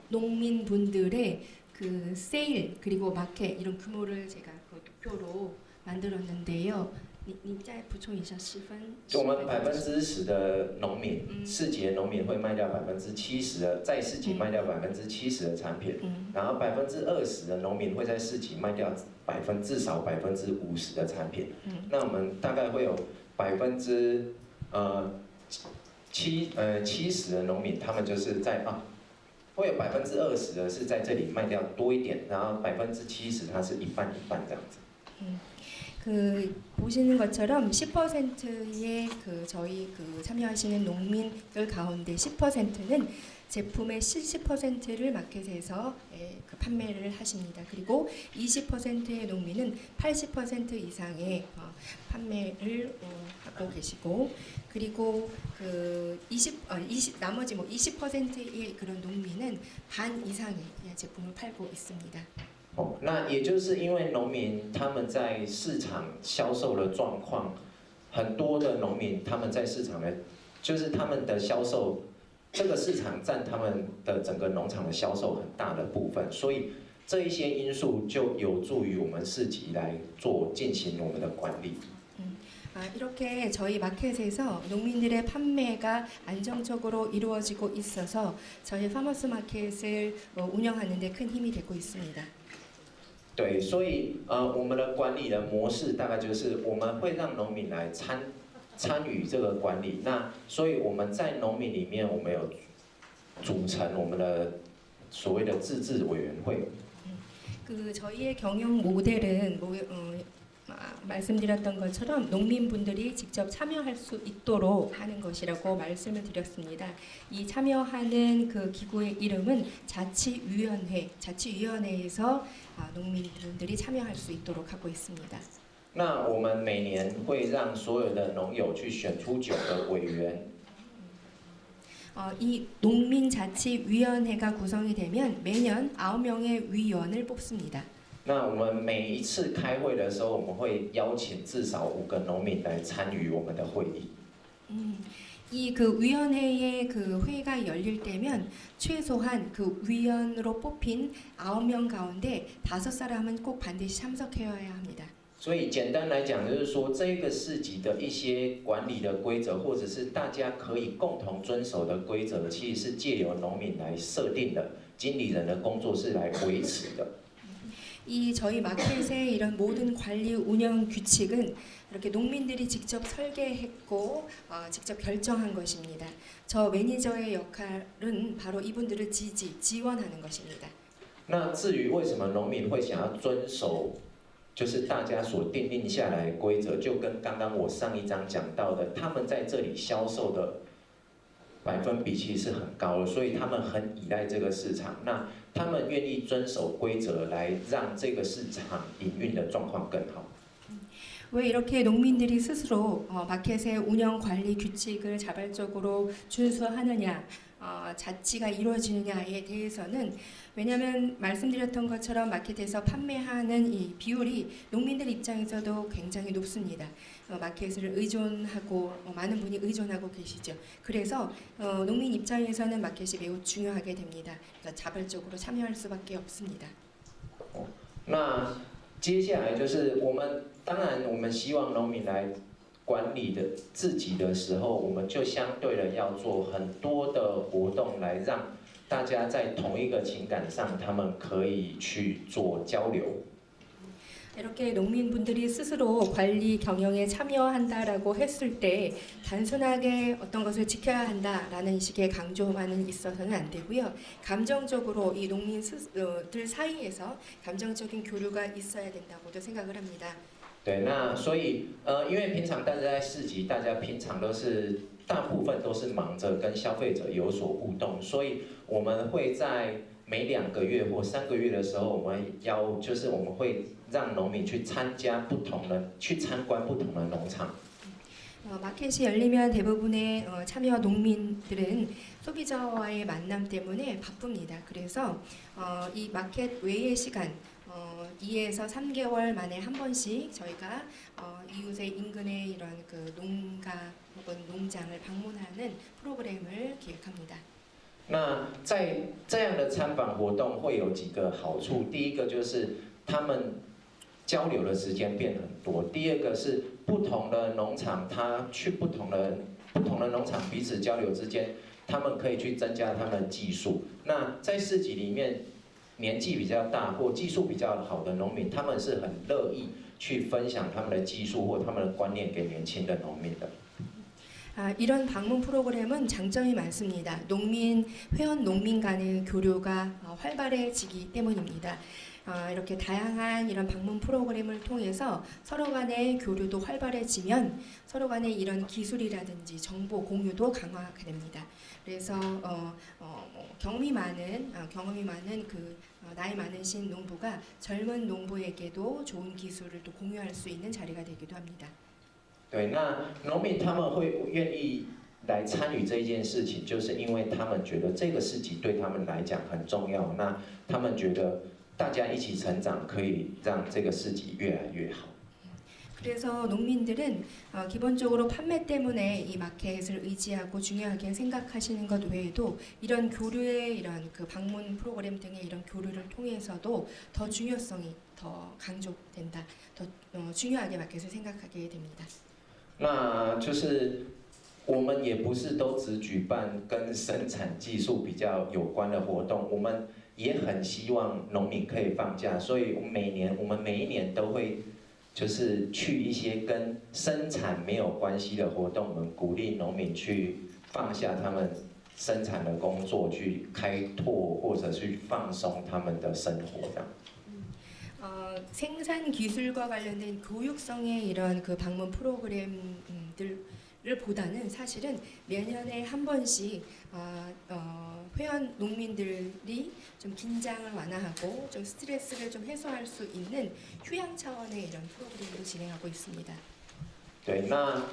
농민분들의 그 세일 그리고 마켓 이런 규모를 제가 그 도표로 만들었는데요. 我们10%的农民，市集的农民会卖掉70%的，在市集卖掉70%的产品，然后20%的农民会在市集卖掉至少50%的产品。那我们大概会有70%的农民，他们就是在会有20%的是在这里卖掉多一点，然后70%它是一半这样子。 그 보시는 것처럼 10%의 그 저희 그 참여하시는 농민들 가운데 10%는 제품의 70%를 마켓에서 그 판매를 하십니다. 그리고 20%의 농민은 80% 이상의 판매를 하고 계시고, 그리고 그 나머지 20%의 그런 농민은 반 이상의 제품을 팔고 있습니다. 那也就是因为农民他们在市场销售的状况，很多的农民他们在市场的，就是他们的销售，这个市场占他们的整个农场的销售很大的部分，所以这一些因素就有助于我们市集来进行我们的管理。 이렇게 저희 마켓에서 농민들의 판매가 안정적으로 이루어지고 있어서 저희 파머스 마켓을 운영하는 데 큰 힘이 되고 있습니다. 对，所以我们的管理的模式大概就是我们会让农民来参与这个管理。那所以我们在农民里面，我们有组成我们的所谓的自治委员会。 그 저희의 경영 모델은 말씀드렸던 것처럼 농민분들이 직접 참여할 수 있도록 하는 것이라고 말씀을 드렸습니다. 이 참여하는 그 기구의 이름은 자치위원회에서 농민분들이 참여할 수 있도록 하고 있습니다. 那我们每年会让所有的农友去选出9个委员。 이 농민자치위원회가 구성이 되면 매년 9명의 위원을 뽑습니다. 那我们每一次开会的时候，我们会邀请至少5个农民来参与我们的会议。 이 그 위원회의 그 회의가 열릴 때면 최소한 그 위원으로 뽑힌 9명 가운데 5사람은 꼭 반드시 참석해야 합니다. 所以简单来讲，就是说这个市集的一些管理的规则，或者是大家可以共同遵守的规则，其实是借由农民来设定的，经理人的工作是来维持的。이 저희 마켓의 이런 모든 관리 운영 규칙은 이렇게 농민들이 직접 설계했고 직접 결정한 것입니다. 저 매니저의 역할은 바로 이분들을 지원하는 것입니다. 那至于为什么农民会想要遵守，就是大家所订定下来的规则，就跟刚刚我上一章讲到的，他们在这里销售的百分比其实是很高的，所以他们很依赖这个市场。那他们愿意遵守规则来让这个市场营运的状况更好。 왜 이렇게 농민들이 스스로 마켓의 운영 관리 규칙을 자발적으로 준수하느냐, 자치가 이루어지느냐에 대해서는 왜냐하면 말씀드렸던 것처럼 마켓에서 판매하는 이 비율이 농민들 입장에서도 굉장히 높습니다. 마켓을 의존하고 많은 분이 의존하고 계시죠. 그래서 농민 입장에서는 마켓이 매우 중요하게 됩니다. 그래서 자발적으로 참여할 수밖에 없습니다. 那接下来就是我们，当然我们希望农民来管理的自己的时候，我们就相对的要做很多的活动，来让大家在同一个情感上，他们可以去做交流。 이렇게 농민분들이 스스로 관리 경영에 참여한다라고 했을 때 단순하게 어떤 것을 지켜야 한다라는 식의 강조만은 있어서는 안 되고요. 감정적으로 이 농민들 사이에서 감정적인 교류가 있어야 된다고도 생각을 합니다. 对，那所以因为平常大家在市集，大家平常都是大部分都是忙着跟消费者有所互动，所以我们会在每2个月或3个月的时候，我们会让农民去参观不同的农场。 마켓이 열리면 대부분의 참여 농민들은 소비자와의 만남 때문에 바쁩니다. 그래서 이 마켓 외의 시간 2에서 3개월 만에 한 번씩 저희가 이웃의 인근의 이런 그 농가 혹은 농장을 방문하는 프로그램을 기획합니다. 那在这样的参访活动会有几个好处，第一个就是他们交流的时间变很多，第二个是不同的农场，他去不同的农场彼此交流之间，他们可以去增加他们的技术。那在市集里面，年纪比较大或技术比较好的农民，他们是很乐意去分享他们的技术或他们的观念给年轻的农民的。 이런 방문 프로그램은 장점이 많습니다. 회원 농민 간의 교류가 활발해지기 때문입니다. 이렇게 다양한 이런 방문 프로그램을 통해서 서로 간의 교류도 활발해지면 서로 간의 이런 기술이라든지 정보 공유도 강화하게 됩니다. 그래서 경험이 많은 그 나이 많으신 농부가 젊은 농부에게도 좋은 기술을 또 공유할 수 있는 자리가 되기도 합니다. 对，那农民他们会愿意来参与这一件事情，就是因为他们觉得这个市集对他们来讲很重要。那他们觉得大家一起成长，可以让这个市集越来越好。 그래서 농민들은 기본적으로 판매 때문에 이 마켓을 의지하고 중요하게 생각하시는 것 외에도 이런 교류의 이런 그 방문 프로그램 등의 이런 교류를 통해서도 더 중요성이 더 강조된다, 더 중요하게 마켓을 생각하게 됩니다. 那就是我们也不是都只举办跟生产技术比较有关的活动，我们也很希望农民可以放假，所以我们每一年都会就是去一些跟生产没有关系的活动，我们鼓励农民去放下他们生产的工作，去开拓或者去放松他们的生活这样。 생산 기술과 관련된 교육성의 이런 그 방문 프로그램들을 보다는 사실은 매년에 한 번씩 회원 농민들이 좀 긴장을 완화하고 좀 스트레스를 좀 해소할 수 있는 휴양 차원의 이런 프로그램도 진행하고 있습니다. 对，那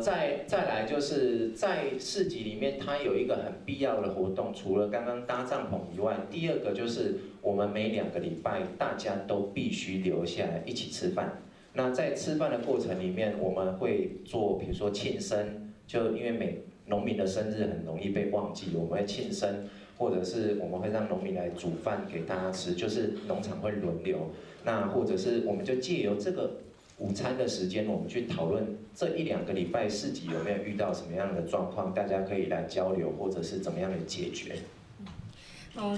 再来就是在市集里面，它有一个很必要的活动，除了刚刚搭帐篷以外，第二个就是我们每2个礼拜大家都必须留下来一起吃饭。那在吃饭的过程里面，我们会做比如说庆生，就因为农民的生日很容易被忘记，我们会庆生，或者是我们会让农民来煮饭给大家吃，就是农场会轮流。那或者是我们就借由这个 午餐的时间，我们去讨论这1-2个礼拜市集有没有遇到什么样的状况，大家可以来交流，或者是怎么样的解决。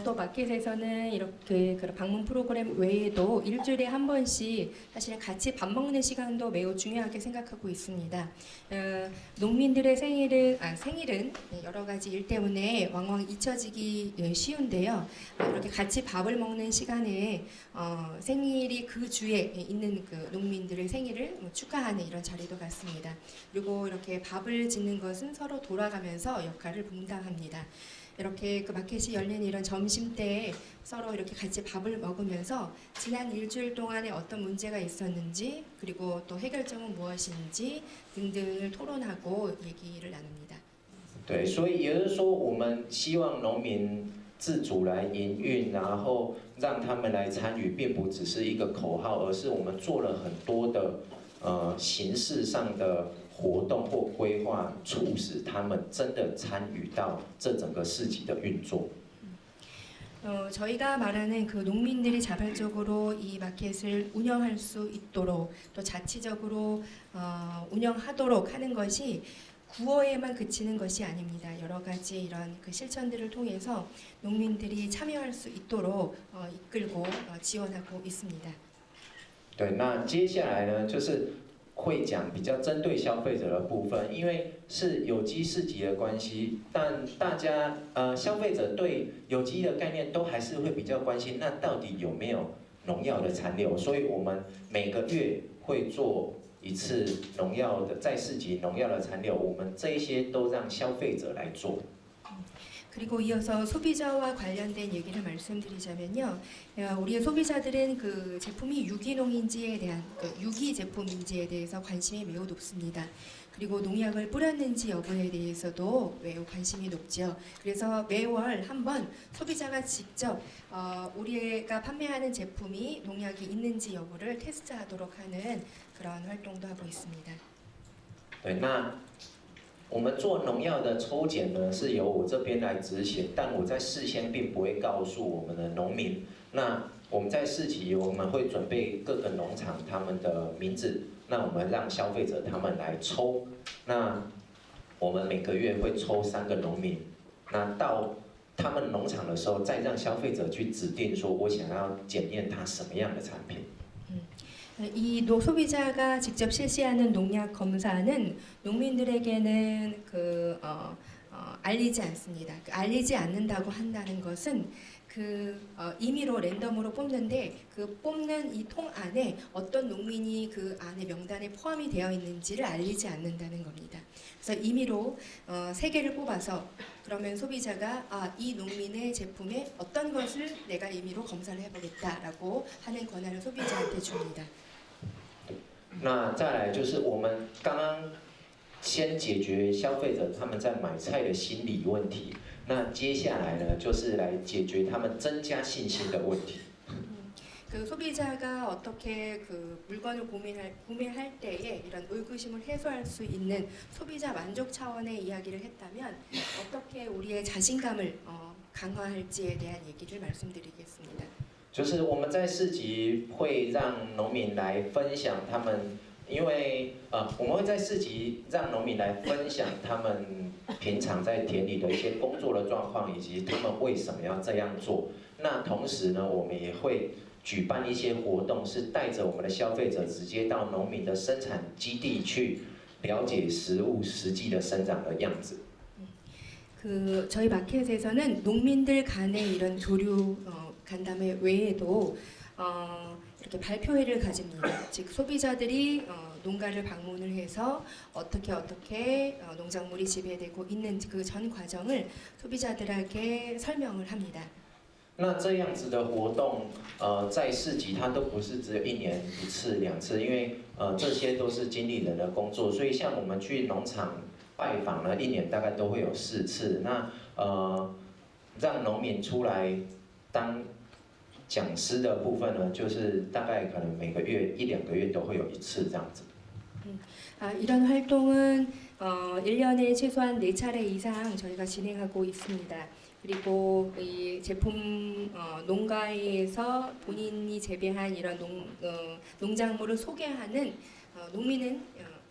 또 마켓에서는 이렇게 그런 방문 프로그램 외에도 일주일에 한 번씩 사실은 같이 밥 먹는 시간도 매우 중요하게 생각하고 있습니다. 농민들의 생일은 여러 가지 일 때문에 왕왕 잊혀지기 쉬운데요. 이렇게 같이 밥을 먹는 시간에 생일이 그 주에 있는 그 농민들의 생일을 축하하는 이런 자리도 같습니다. 그리고 이렇게 밥을 짓는 것은 서로 돌아가면서 역할을 분담합니다. 이렇게 그 마켓이 열린 이런 점심 때에 서로 이렇게 같이 밥을 먹으면서 지난 일주일 동안에 어떤 문제가 있었는지 그리고 또 해결점은 무엇인지 등등을 토론하고 얘기를 나눕니다. 对，所以也就是说，我们希望农民自主来营运，然后让他们来参与，并不只是一个口号，而是我们做了很多的形式上的活动或规划，促使他们真的参与到这整个市集的运作。 저희가 말하는 그 농민들이 자발적으로 이 마켓을 운영할 수 있도록 또 자치적으로 운영하도록 하는 것이 구호에만 그치는 것이 아닙니다. 여러 가지 이런 그 실천들을 통해서 농민들이 참여할 수 있도록 이끌고 지원하고 있습니다. 对，那接下来呢，就是会讲比较针对消费者的部分，因为是有机市集的关系，但大家消费者对有机的概念都还是会比较关心，那到底有没有农药的残留？所以我们每个月会做一次农药的在市集农药的残留，我们这一些都让消费者来做。 그리고 이어서 소비자와 관련된 얘기를 말씀드리자면요, 우리의 소비자들은 그 제품이 유기농인지에 대한 유기 제품인지에 대해서 관심이 매우 높습니다. 그리고 농약을 뿌렸는지 여부에 대해서도 매우 관심이 높죠. 그래서 매월 한번 소비자가 직접 우리가 판매하는 제품이 농약이 있는지 여부를 테스트하도록 하는 그런 활동도 하고 있습니다. 对，那我们做农药的抽检呢，是由我这边来执行，但我在事先并不会告诉我们的农民。那我们在市集，我们会准备各个农场他们的名字，那我们让消费者他们来抽。那我们每个月会抽3个农民，那到他们农场的时候，再让消费者去指定说，我想要检验它什么样的产品。 이 소비자가 직접 실시하는 농약 검사는 농민들에게는 알리지 않습니다. 알리지 않는다고 한다는 것은 임의로 랜덤으로 뽑는데 그 뽑는 이 통 안에 어떤 농민이 그 안에 명단에 포함이 되어 있는지를 알리지 않는다는 겁니다. 그래서 임의로 3개를 뽑아서 그러면 소비자가 이 농민의 제품에 어떤 것을 내가 임의로 검사를 해보겠다라고 하는 권한을 소비자한테 줍니다. 那再来就是我们刚刚先解决消费者他们在买菜的心理问题，那接下来呢就是来解决他们增加信心的问题。 그 소비자가 어떻게 그 물건을 구매할 때에 이런 의구심을 해소할 수 있는 소비자 만족 차원의 이야기를 했다면 어떻게 우리의 자신감을 강화할지에 대한 얘기를 말씀드리겠습니다. 就是我们在市集会让农民来分享他们，因为我们会在市集让农民来分享他们平常在田里的一些工作的状况，以及他们为什么要这样做。那同时呢，我们也会举办一些活动，是带着我们的消费者直接到农民的生产基地去了解食物实际的生长的样子。 저희 마켓에서는 농민들 간의 이런 교류 간담회 외에도 이렇게 발표회를 가집니다. 즉 소비자들이 농가를 방문을 해서 어떻게 농작물이 재배되고 있는지 그 전 과정을 소비자들에게 설명을 합니다. 那这样子的活动，在市集它都不是只有1年1次2次，因为这些都是经理人的工作，所以像我们去农场拜访呢，1年大概都会有4次。那让农民出来当讲师的部分呢，就是大概可能每个月1-2个月都会有1次这样子。 이런 활동은 1년에 최소한 4차례 이상 저희가 진행하고 있습니다. 그리고 이 제품 농가에서 본인이 재배한 이런 농작물을 소개하는 농민은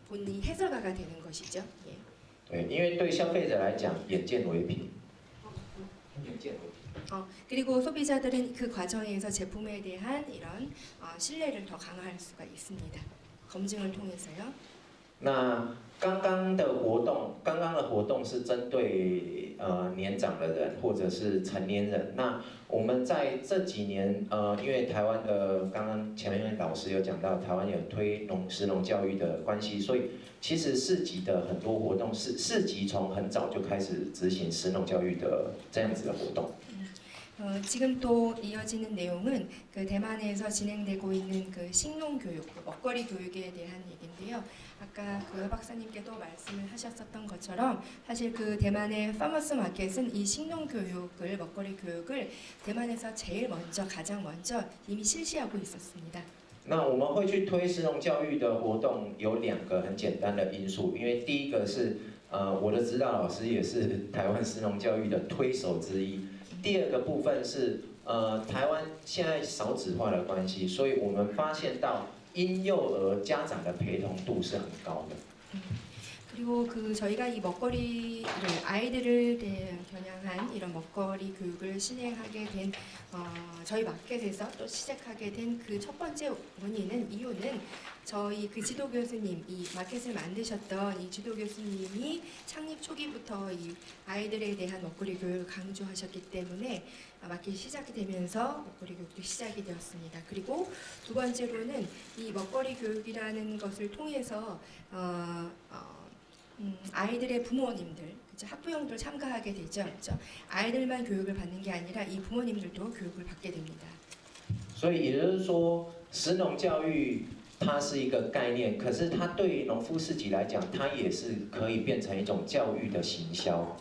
본인이 해설가가 되는 것이죠. 예. 对，因为对消费者来讲，眼见为凭。眼见为凭。 그리고 소비자들은 그 과정에서 제품에 대한 이런 신뢰를 더 강화할 수가 있습니다. 검증을 통해서요.那刚刚的活动是针对年长的人或者是成年人。那我们在这几年因为台湾的刚刚前面老师有讲到，台湾有推食农教育的关系，所以其实市集的很多活动市集从很早就开始执行食农教育的这样子的活动。 지금 또 이어지는 내용은 그 대만에서 진행되고 있는 그 식농 교육, 그 먹거리 교육에 대한 얘기인데요. 아까 그 박사님께도 말씀을 하셨었던 것처럼 사실 그 대만의 파머스 마켓은 이 식농 교육을 먹거리 교육을 대만에서 제일 먼저 가장 먼저 이미 실시하고 있었습니다. 那我们会去推食农教育的活动有2个很简单的因素，因为第一个是我的指导老师也是台湾食农教育的推手之一。 第二个部分是台湾现在少子化的关系，所以我们发现到婴幼儿家长的陪同度是很高的。 그리고 그 저희가 이 먹거리를 아이들을 겨냥한 이런 먹거리 교육을 진행하게 된 저희 마켓에서 또 시작하게 된 그 첫 번째 이유는 저희 그 지도 교수님 이 마켓을 만드셨던 이 지도 교수님이 창립 초기부터 이 아이들에 대한 먹거리 교육을 강조하셨기 때문에 마켓이 시작이 되면서 먹거리 교육도 시작이 되었습니다. 그리고 두 번째로는 이 먹거리 교육이라는 것을 통해서 아이들의 부모님들, 그렇죠? 학부형들 참가하게 되죠. 그렇죠? 아이들만 교육을 받는 게 아니라 이 부모님들도 교육을 받게 됩니다. 所以也就是说，食农教育它是一个概念，可是它对于农夫市集来讲，它也是可以变成一种教育的行销。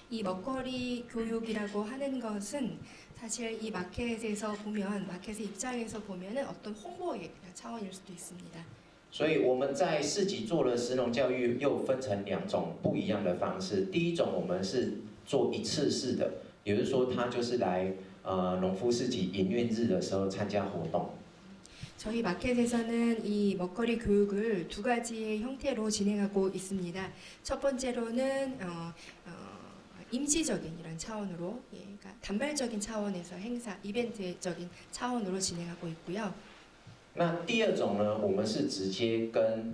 이 먹거리 교육이라고 하는 것은 사실 이 마켓에서 보면 마켓의 입장에서 보면은 어떤 홍보의 차원일 수도 있습니다. 所以我们在市集做了食农教育，又分成2种不一样的方式。第一种我们是做一次式的，也就是说，他就是来农夫市集营运日的时候参加活动。 저희 마켓에서는 이 먹거리 교육을 두 가지의 형태로 진행하고 있습니다. 첫 번째로는 임시적인 이런 차원으로, 그러니까 단발적인 차원에서 행사, 이벤트적인 차원으로 진행하고 있고요. 那第2种呢，我们是直接跟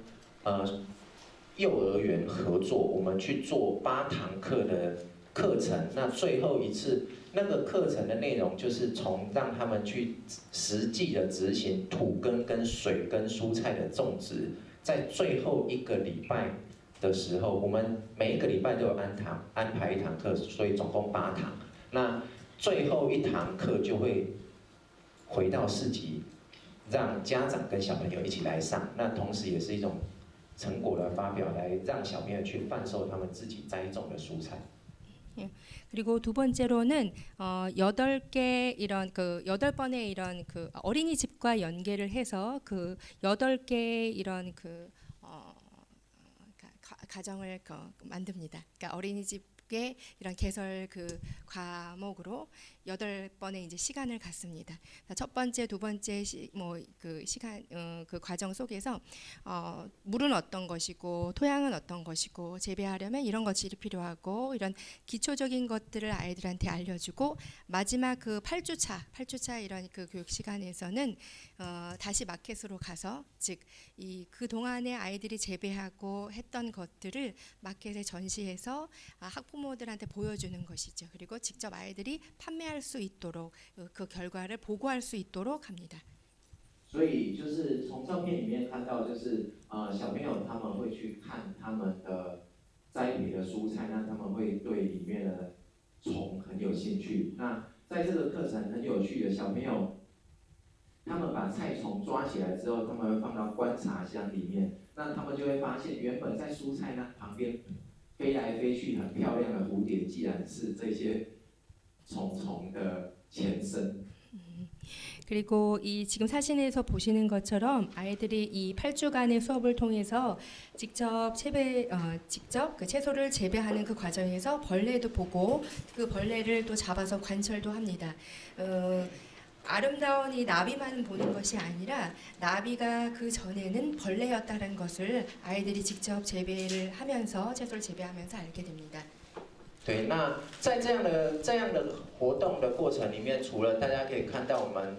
幼儿园合作，我们去做8堂课的课程。那最后一次那个课程的内容就是从让他们去实际的执行土耕跟水耕蔬菜的种植，在最后1个礼拜的时候，我们每一个礼拜都有安排1堂课，所以总共8堂。那最后1堂课就会回到市集。 让家长跟小朋友一起来上，那同时也是一种成果的发表，来让小朋友去贩售他们自己栽种的蔬菜。 그리고 두 번째로는 8개 이런 그 8번의 이런 그 어린이집과 연계를 해서 그 8개 이런 그 가정을 만듭니다. 그러니까 어린이집의 이런 개설 그 과목으로 8번의 이제 시간을 갖습니다. 첫 번째, 두 번째 그 시간 그 과정 속에서 물은 어떤 것이고 토양은 어떤 것이고 재배하려면 이런 것이 필요하고 이런 기초적인 것들을 아이들한테 알려주고 마지막 그 8주차 이런 그 교육 시간에서는 다시 마켓으로 가서 즉 이 그 동안에 아이들이 재배하고 했던 것들을 마켓에 전시해서 학부모들한테 보여주는 것이죠. 그리고 직접 아이들이 판매할 수 있도록 그 결과를 보고할 수 있도록 합니다. 所以就是从照片里面看到，就是小朋友他们会去看他们的栽培的蔬菜，那他们会对里面的虫很有兴趣。那在这个课程很有趣的，小朋友他们把菜虫抓起来之后，他们会放到观察箱里面，那他们就会发现，原本在蔬菜那旁边飞来飞去很漂亮的蝴蝶，既然是这些虫的前身。 그리고 이 지금 사진에서 보시는 것처럼 아이들이 이 8주간의 수업을 통해서 직접 직접 그 채소를 재배하는 그 과정에서 벌레도 보고 그 벌레를 또 잡아서 관찰도 합니다. 아름다운 이 나비만 보는 것이 아니라 나비가 그 전에는 벌레였다는 것을 아이들이 직접 재배를 하면서 채소를 재배하면서 알게 됩니다. 对，那在这样的活动的过程里面，除了大家可以看到我们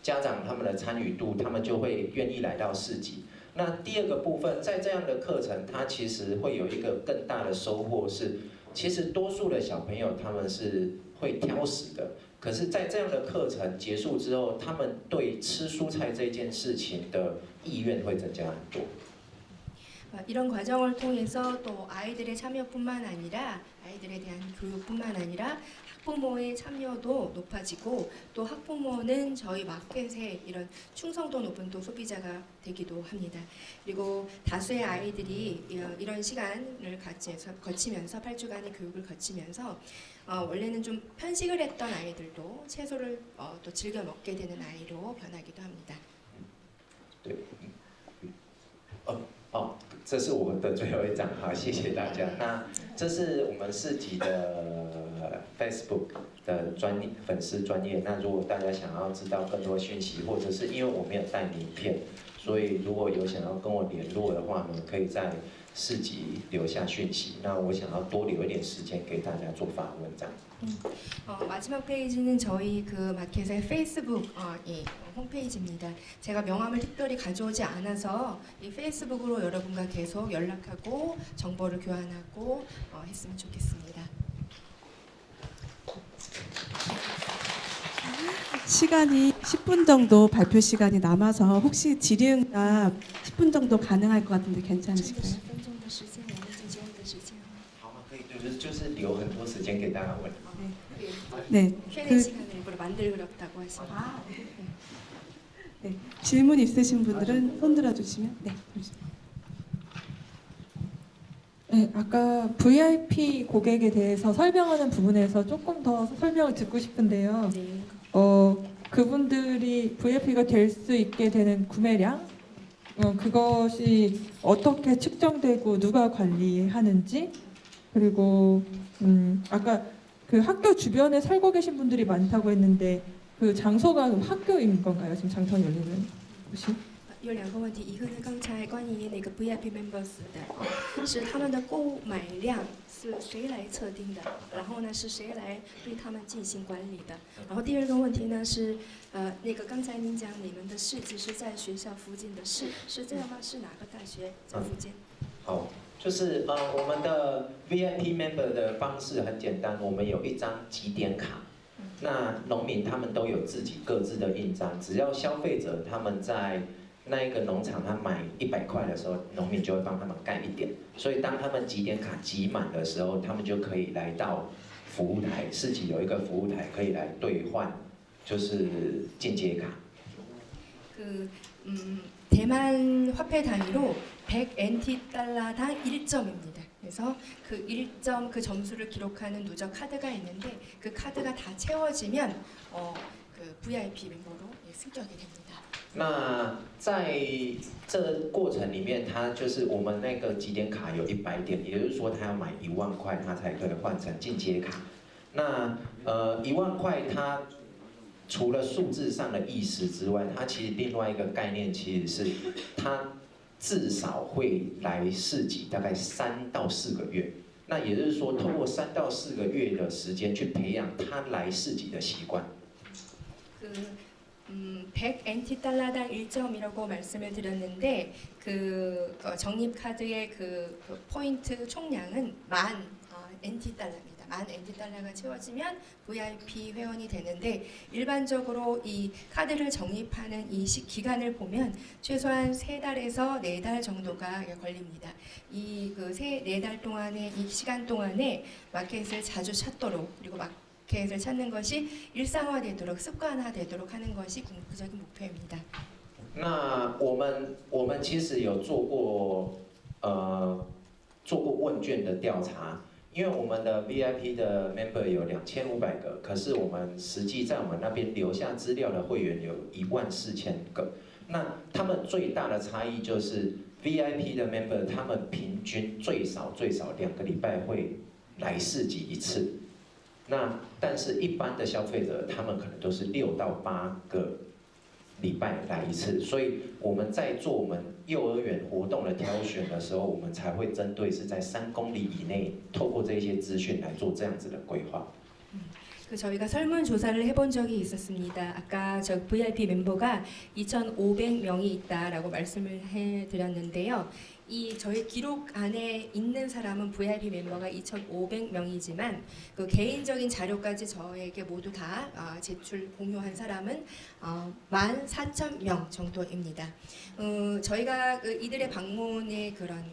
家长他们的参与度，他们就会愿意来到市集。那第二个部分，在这样的课程，它其实会有一个更大的收获是，其实多数的小朋友他们是会挑食的，可是，在这样的课程结束之后，他们对吃蔬菜这件事情的意愿会增加很多。 이런 과정을 통해서 또 아이들의 참여뿐만 아니라 아이들에 대한 교육뿐만 아니라 학부모의 참여도 높아지고 또 학부모는 저희 마켓의 이런 충성도 높은 또 소비자가 되기도 합니다. 그리고 다수의 아이들이 이런 시간을 거치면서 8주간의 교육을 거치면서 원래는 좀 편식을 했던 아이들도 채소를 또 즐겨 먹게 되는 아이로 변하기도 합니다. 对，这是我的最后一张，好，谢谢大家。那这是我们市集的 Facebook 的粉丝专页。那如果大家想要知道更多讯息，或者是因为我没有带名片，所以如果有想要跟我联络的话呢，可以在市集留下讯息。那我想要多留一点时间给大家做发问，这样。 마지막 페이지는 저희 그 마켓의 페이스북 이 홈페이지입니다. 제가 명함을 특별히 가져오지 않아서 이 페이스북으로 여러분과 계속 연락하고 정보를 교환하고 했으면 좋겠습니다. 시간이 10분 정도 발표 시간이 남아서 혹시 질의응답 10분 정도 가능할 것 같은데 괜찮으실까요? 好吗？可以，就是留很多时间给大家问。 네. 최대 시간을 일부러 만들었다고 하십니다. 네. 질문 있으신 분들은 손 들어주시면 네. 네, 아까 VIP 고객에 대해서 설명하는 부분에서 조금 더 설명을 듣고 싶은데요. 네. 그분들이 VIP가 될 수 있게 되는 구매량, 그것이 어떻게 측정되고 누가 관리하는지, 그리고 아까 그 학교 주변에 살고 계신 분들이 많다고 했는데 그 장소가 학교인 건가요? 지금 장터에 열리는 곳이? 有两个问题，一个是刚才关于那个 VIP members 的，是他们的购买量是谁来测定的？然后呢，是谁来对他们进行管理的？然后第二个问题呢是，那个刚才您讲你们的市集是在学校附近的，是这样吗？是哪个大学在附近？好，就是我们的 VIP member 的方式很简单，我们有一张集点卡。那农民他们都有自己各自的印章，只要消费者他们在那一个农场他买100块的时候，农民就会帮他们盖一点。所以当他们集点卡集满的时候，他们就可以来到服务台，市集有一个服务台可以来兑换，就是进阶卡。 대만 화폐 단위로 100 NT 달러당 1점입니다. 그래서 그 1점 그 점수를 기록하는 누적 카드가 있는데 그 카드가 다 채워지면 그 VIP 멤버로 승격이 됩니다. 那在这过程里面，它就是我们那个集点卡有100点，也就是说他要买1万块，他才可以换成进阶卡。那1万块它除了数字上的意思之外，它其实另外一个概念其实是它至少会来市集大概3到4个月。那也就是说，通过3到4个月的时间去培养他来市集的习惯。 100 NT 달러당 1점이라고 말씀을 드렸는데 그 적립 카드의 그 포인트 총량은 10,000 NT 달러입니다. 10,000 NT 달러가 채워지면 VIP 회원이 되는데 일반적으로 이 카드를 적립하는 이 기간을 보면 최소한 3달에서 4달 정도가 걸립니다. 이 그 4달 동안의 이 시간 동안에 마켓을 자주 찾도록 그리고 마켓을 찾는 것이 일상화되도록 습관화되도록 하는 것이 궁극적인 목표입니다. 那我们其实有做过问卷的调查，因为我们的 VIP 的 member 有2500个，可是我们实际在我们那边留下资料的会员有14000个。那他们最大的差异就是 VIP 的 member 他们平均最少2个礼拜会来市集一次。 那但是，一般的消费者他们可能都是6到8个礼拜来一次，所以我们在做我们幼儿园活动的挑选的时候，我们才会针对是在3公里以内，透过这些资讯来做这样子的规划。 그 저희가 설문조사를 해본 적이 있었습니다. 아까 저 VIP 멤버가 2,500명이 있다라고 말씀을 해드렸는데요. 이 저희 기록 안에 있는 사람은 VIP 멤버가 2,500명이지만 그 개인적인 자료까지 저에게 모두 다 제출 공유한 사람은 14,000명 정도입니다. 저희가 이들의 방문의 그런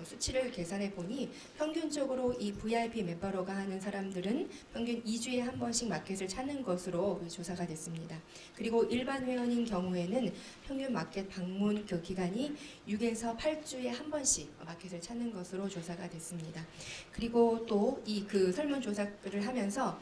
수치를 계산해 보니 평균적으로 이 VIP 멤버로가 하는 사람들은 평균 2주에 한 번씩 마켓을 찾는 것으로 조사가 됐습니다. 그리고 일반 회원인 경우에는 평균 마켓 방문 그 기간이 6에서 8주에 한 번씩 마켓을 찾는 것으로 조사가 됐습니다. 그리고 또 이 그 설문조사를 하면서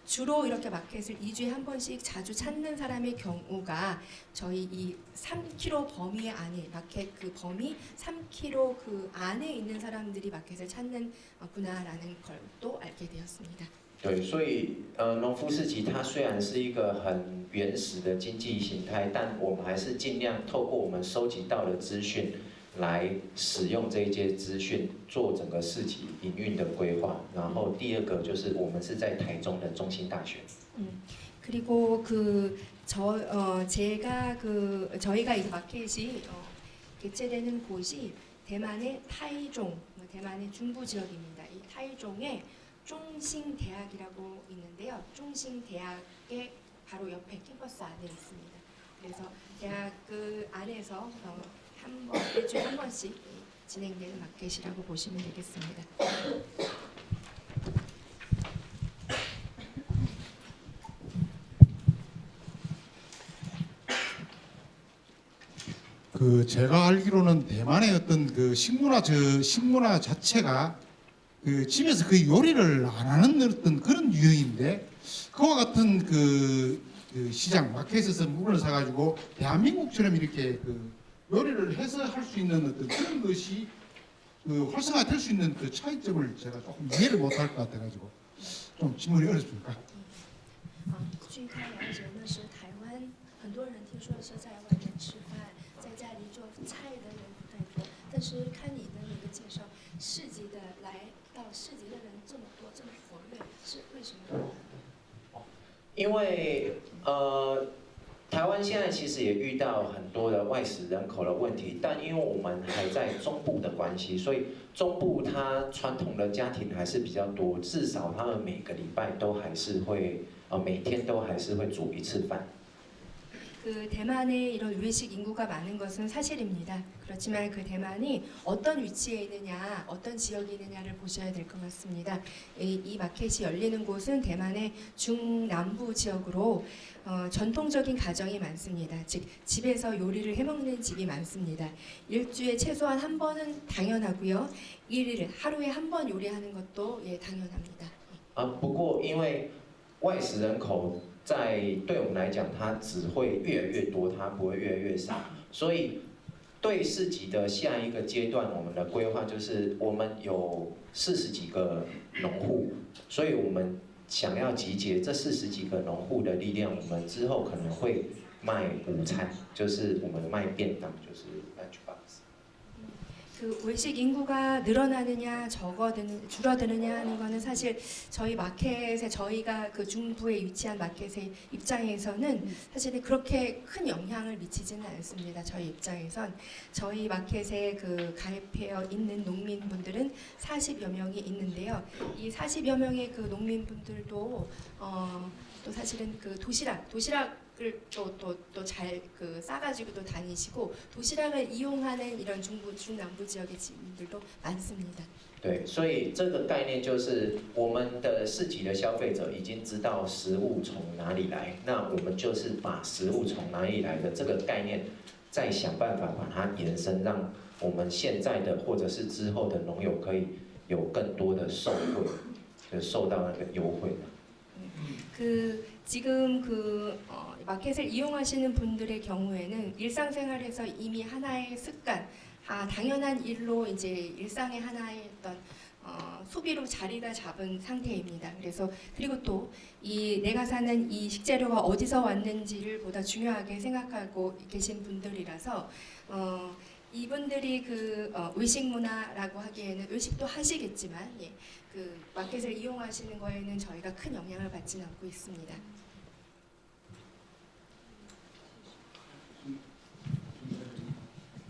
주로 이렇게 마켓을 2주에 한 번씩 자주 찾는 사람의 경우가 저희 이 3km 범위 안에 마켓 그 범위 3km 그 안에 있는 사람들이 마켓을 찾는구나라는 걸 또 알게 되었습니다. 对，所以农夫市集它虽然是一个很原始的经济形态，但我们还是尽量透过我们收集到的资讯，来使用这一些资讯做整个市集营运的规划。然后第二个就是我们是在台中的中兴大学。 그리고 제가 저희가 이 마켓이 개최되는 곳이 대만의 타이종, 대만의 중부 지역입니다. 이 타이종에 중싱대학이라고 있는데요. 중싱대학의 바로 옆에 캠퍼스 안에 있습니다. 그래서 대학 그 안에서 일주일에 한 번씩 진행되는 마켓이라고 보시면 되겠습니다. 그 제가 알기로는 대만의 어떤 그 식문화 자체가 그 집에서 그 요리를 안 하는 어떤 그런 유형인데 그와 같은 그 시장 마켓에서 물건을 사가지고 대한민국처럼 이렇게 그 요리를 해서 할 수 있는 어떤 그런 것이 그 활성화될 수 있는 그 차이점을 제가 조금 이해를 못할 것 같아가지고 좀 질문이 어렵습니까? 据他了解呢，是台湾很多人听说是在外面吃饭，在家里做菜的人不太多。但是看你的那个介绍，市集的来到市集的人这么多，这么活跃，是为什么呢？因为台湾现在其实也遇到很多的外食人口的问题，但因为我们还在中部的关系，所以中部它传统的家庭还是比较多，至少他们每个礼拜都还是会每天都还是会煮一次饭。 그 대만에 이런 외식 인구가 많은 것은 사실입니다. 그렇지만 그 대만이 어떤 위치에 있느냐, 어떤 지역에 있느냐를 보셔야 될 것 같습니다. 이 마켓이 열리는 곳은 대만의 중남부 지역으로 전통적인 가정이 많습니다. 즉 집에서 요리를 해먹는 집이 많습니다. 일주에 최소한 한 번은 당연하고요. 일일 하루에 한 번 요리하는 것도 당연합니다. 不过因为外食人口 对我们来讲，它只会越来越多，它不会越来越少。所以，对市集的下一个阶段，我们的规划就是我们有40几个农户，所以我们想要集结这40几个农户的力量，我们之后可能会卖午餐，就是我们卖便当，就是 lunch box。 그 외식 인구가 늘어나느냐 줄어드느냐 하는 거는 사실 저희 마켓에 저희가 그 중부에 위치한 마켓의 입장에서는 사실은 그렇게 큰 영향을 미치지는 않습니다. 저희 입장에선 저희 마켓에 그 가입되어 있는 농민분들은 40여 명이 있는데요. 이 40여 명의 그 농민분들도 또 사실은 그 도시락을 또 잘 그 싸가지고 또 다니시고 도시락을 이용하는 이런 중남부 지역의 지인들도 많습니다. 对，所以这个概念就是我们的市集的消费者已经知道食物从哪里来，那我们就是把食物从哪里来的这个概念，再想办法把它延伸，让我们现在的或者是之后的农友可以有更多的受惠，就受到那个优惠。 지금 마켓을 이용하시는 분들의 경우에는 일상생활에서 이미 하나의 습관, 당연한 일로 이제 일상의 하나의 어떤 소비로 자리가 잡은 상태입니다. 그래서 그리고 또 이 내가 사는 이 식재료가 어디서 왔는지를 보다 중요하게 생각하고 계신 분들이라서 이분들이 그 외식 문화라고 하기에는 외식도 하시겠지만 예, 그 마켓을 이용하시는 거에는 저희가 큰 영향을 받지는 않고 있습니다.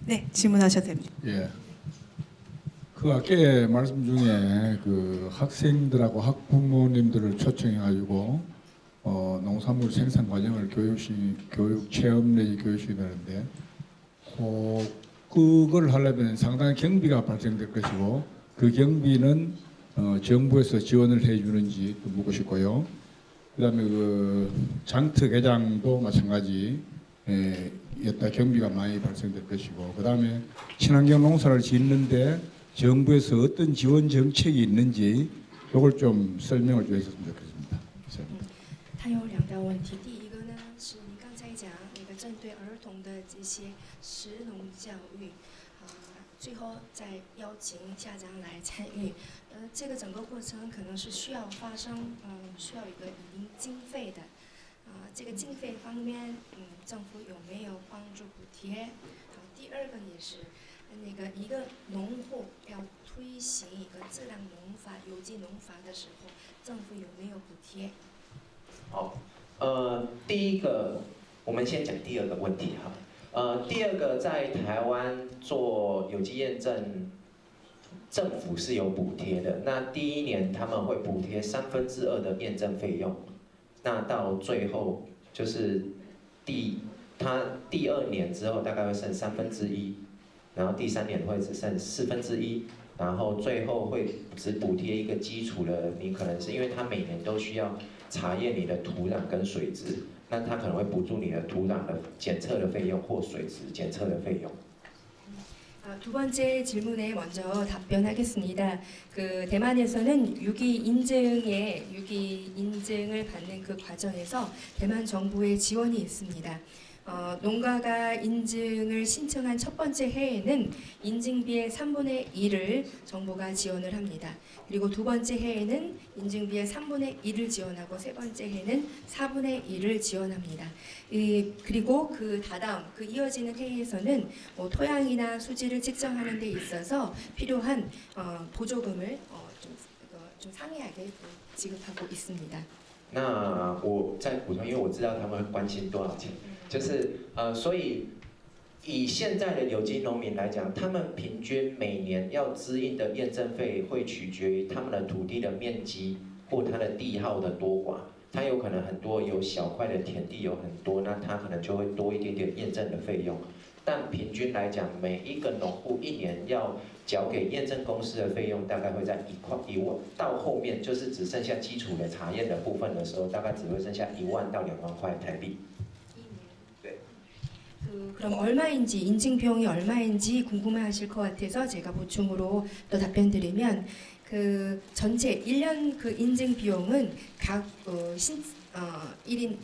네, 질문하셔도 됩니다. 예. 그 아까 말씀 중에 그 학생들하고 학부모님들을 초청해 가지고 농산물 생산 과정을 교육 체험 내지 교육시키게 되는데 그걸 하려면 상당히 경비가 발생될 것이고 그 경비는 정부에서 지원을 해주는지 묻고 싶고요. 그다음에 그 장터 개장도 마찬가지 여타 경비가 많이 발생될 것이고 그다음에 친환경 농사를 짓는데 정부에서 어떤 지원 정책이 있는지 이걸 좀 설명을 좀 해줬으면 좋겠습니다. 他有两道问题，第一个呢是你刚才讲那个针对儿童的这些食农教育，最后再邀请家长来参与，这个整个过程可能是需要发生，需要一个一定经费的，这个经费方面，政府有没有帮助补贴？第二个也是。那个一个农户要推行一个自然农法、有机农法的时候，政府有没有补贴？好，第一个，我们先讲第二个问题哈。第二个，在台湾做有机验证，政府是有补贴的。那第一年他们会补贴2/3的验证费用，那到最后就是第2年之后大概会剩1/3。然后第3年会只剩1/4，然后最后会只补贴一个基础的，你可能是因为它每年都需要查验你的土壤跟水质，那它可能会补助你的土壤的检测的費用或水質检测的费用。 두 번째 질문에 먼저 답변하겠습니다. 그 대만에서는 유기 인증을 받는 그 과정에서 대만 정부의 지원이 있습니다. 농가가 인증을 신청한 첫 번째 해에는 인증비의 3분의 1을 정부가 지원을 합니다. 그리고 두 번째 해에는 인증비의 3분의 1을 지원하고 세 번째 해는 4분의 1을 지원합니다. 그리고 그 다다음 그 이어지는 해에서는 토양이나 수질을 측정하는 데 있어서 필요한 보조금을 좀 상이하게 지급하고 있습니다. 那我再补充，因为我知道他们会关心多少钱，就是所以以现在的有机农民来讲，他们平均每年要支应的验证费会取决于他们的土地的面积或它的地号的多寡。它有可能很多有小块的田地有很多，那它可能就会多一点点验证的费用。但平均来讲，每一个农户一年要缴给验证公司的费用大概会在1万，到后面就是只剩下基础的查验的部分的时候，大概只会剩下1万到2万块台币。 对。 그럼 얼마인지 인증 비용이 얼마인지 궁금해하실 것 같아서 제가 보충으로 또 답변드리면 그 전체 1년 그 인증 비용은 각 1인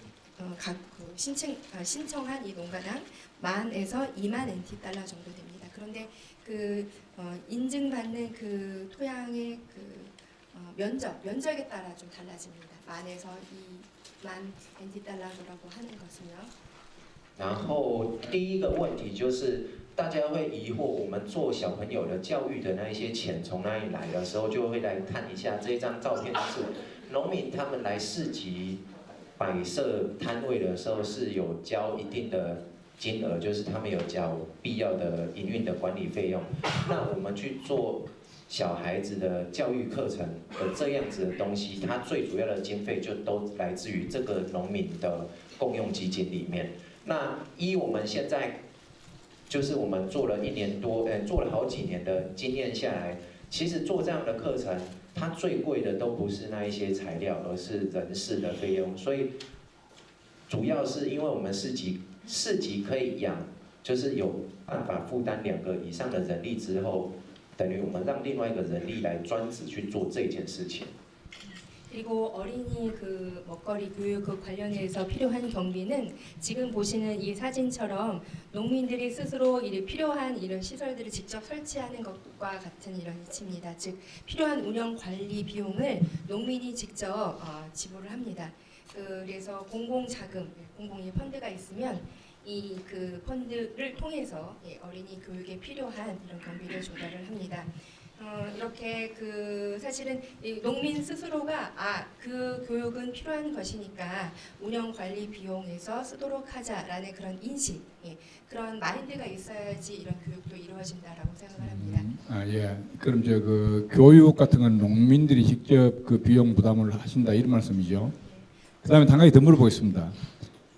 각 신청한 이 농가당 10,000에서 2만 NT 달러 정도 됩니다. 그런데 그 인증받는 그 토양의 그 면적에 따라 좀 달라집니다. 10,000에서 2만 NT 달러라고 하는 것은요. 然后第一个问题就是大家会疑惑，我们做小朋友的教育的那一些钱从哪里来的时候，就会来看一下这张照片，就是农民他们来市集摆设摊位的时候是有交一定的金额，就是他们有缴必要的营运的管理费用。那我们去做小孩子的教育课程的这样子的东西，它最主要的经费就都来自于这个农民的共用基金里面。那依我们现在就是我们做了1年多，做了好几年的经验下来，其实做这样的课程，它最贵的都不是那一些材料，而是人事的费用。所以主要是因为我们市集可以养，就是有办法负担2个以上的人力之后，等于我们让另外一个人力来专职去做这件事情。 그리고 어린이 그 먹거리 교육 그 관련해서 필요한 경비는 지금 보시는 이 사진처럼 농민들이 스스로 이 필요한 이런 시설들을 직접 설치하는 것과 같은 이런 이치입니다. 즉 필요한 운영 관리 비용을 농민이 직접 지불을 합니다. 그래서 공공 자금, 공공의 펀드가 있으면 이 그 펀드를 통해서 어린이 교육에 필요한 이런 경비를 조달을 합니다. 이렇게 그 사실은 이 농민 스스로가 그 교육은 필요한 것이니까 운영 관리 비용에서 쓰도록 하자라는 그런 인식, 그런 마인드가 있어야지 이런 교육도 이루어진다라고 생각을 합니다. 예. 그럼 저 그 교육 같은 건 농민들이 직접 그 비용 부담을 하신다 이런 말씀이죠. 그다음에 한 가지 더 물어보겠습니다.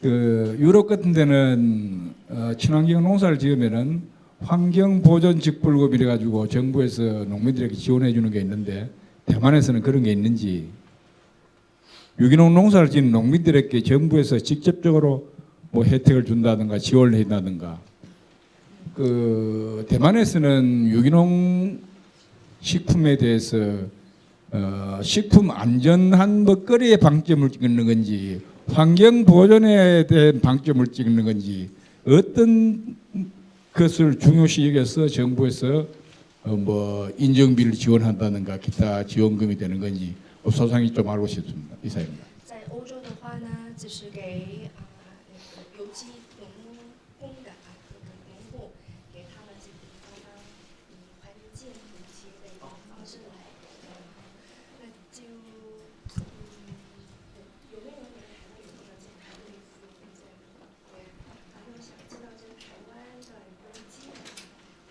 그 유럽 같은 데는 친환경 농사를 지으면은 환경 보전 직불금 이래 가지고 정부에서 농민들에게 지원해 주는 게 있는데 대만에서는 그런 게 있는지, 유기농 농사를 짓는 농민들에게 정부에서 직접적으로 뭐 혜택을 준다든가 지원을 해준다든가, 그 대만에서는 유기농 식품에 대해서 식품 안전한 먹거리에 방점을 찍는 건지 환경 보존에 대한 방점을 찍는 건지 어떤 것을 중요시 여겨서 정부에서 뭐 인정비를 지원한다든가 기타 지원금이 되는 건지 소상히 좀 알고 싶습니다. 이사입니다. 在欧洲的话呢，只是给那个有机农工的农户，给他们这个以环境补贴的一个方式来，那就有没有人还会有这个健康类似这样的？然后想知道就是台湾的一个基本，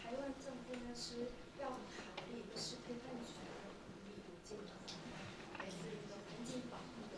台湾政府呢是要考虑一个食品安全与有机的，还是一个环境保护的？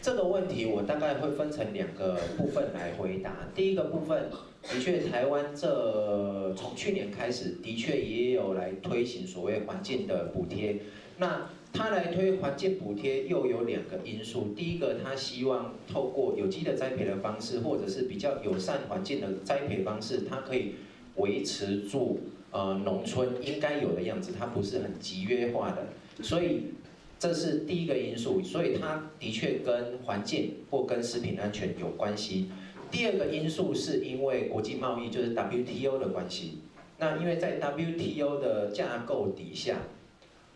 这个问题我大概会分成2个部分来回答。第一个部分，的确，台湾从去年开始，的确也有来推行所谓环境的补贴。那它来推环境补贴又有2个因素，第一个，它希望透过有机的栽培的方式，或者是比较友善环境的栽培方式，它可以维持住农村应该有的样子，它不是很集约化的，所以这是第一个因素，所以它的确跟环境或跟食品安全有关系。第2个因素是因为国际贸易，就是 WTO 的关系。那因为在 WTO 的架构底下，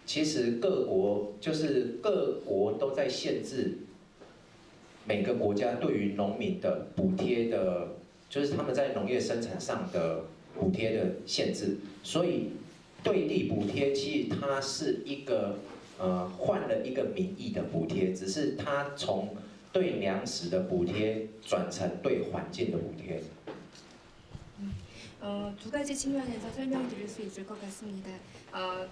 其实各国都在限制每个国家对于农民的补贴的，就是他们在农业生产上的补贴的限制，所以对地补贴其实它是一个换了一个名义的补贴，只是它从对粮食的补贴转成对环境的补贴。 두 가지 측면에서 설명드릴 수 있을 것 같습니다.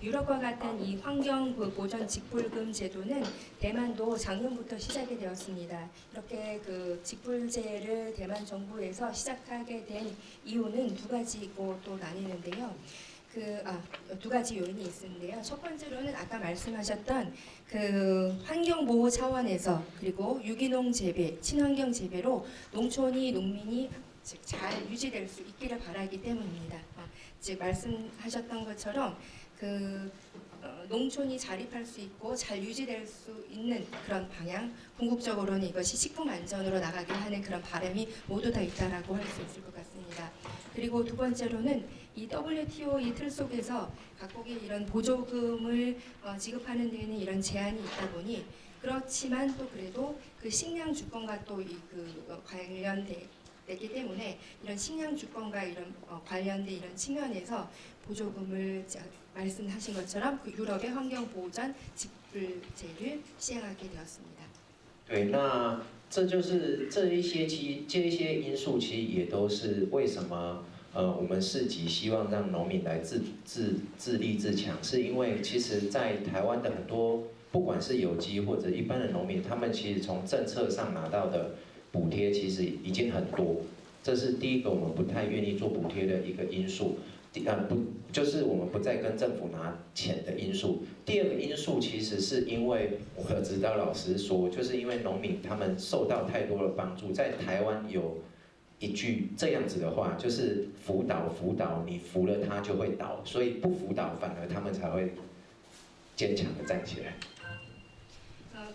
유럽과 같은 이 환경 보전 직불금 제도는 대만도 작년부터 시작이 되었습니다. 이렇게 그 직불제를 대만 정부에서 시작하게 된 이유는 2가지고 또 나뉘는데요. 두 가지 요인이 있는데요. 첫 번째로는 아까 말씀하셨던 그 환경 보호 차원에서 그리고 유기농 재배, 친환경 재배로 농민이 즉 잘 유지될 수 있기를 바라기 때문입니다. 즉 말씀하셨던 것처럼 그 농촌이 자립할 수 있고 잘 유지될 수 있는 그런 방향, 궁극적으로는 이것이 식품 안전으로 나가게 하는 그런 바람이 모두 다 있다라고 할 수 있을 것 같습니다. 그리고 두 번째로는 이 WTO 이 틀 속에서 각국이 이런 보조금을 지급하는 데에는 이런 제한이 있다 보니 그렇지만 또 그래도 그 식량 주권과 또 관련되기 때문에 이런 식량 주권과 이런 관련된 이런 측면에서 보조금을 말씀하신 것처럼 그 유럽의 환경 보전 직불제를 시행하게 되었습니다. 对，那这就是这一些因素，其实也都是为什么我们市集希望让农民来自立自强，是因为其实，在台湾的很多不管是有机或者一般的农民，他们其实从政策上拿到的补贴其实已经很多，这是第一个我们不太愿意做补贴的一个因素。就是我们不再跟政府拿钱的因素。第2个因素其实是因为我有指导老师说，就是因为农民他们受到太多的帮助，在台湾有一句这样子的话，就是辅导，你扶了他就会倒，所以不辅导反而他们才会坚强的站起来。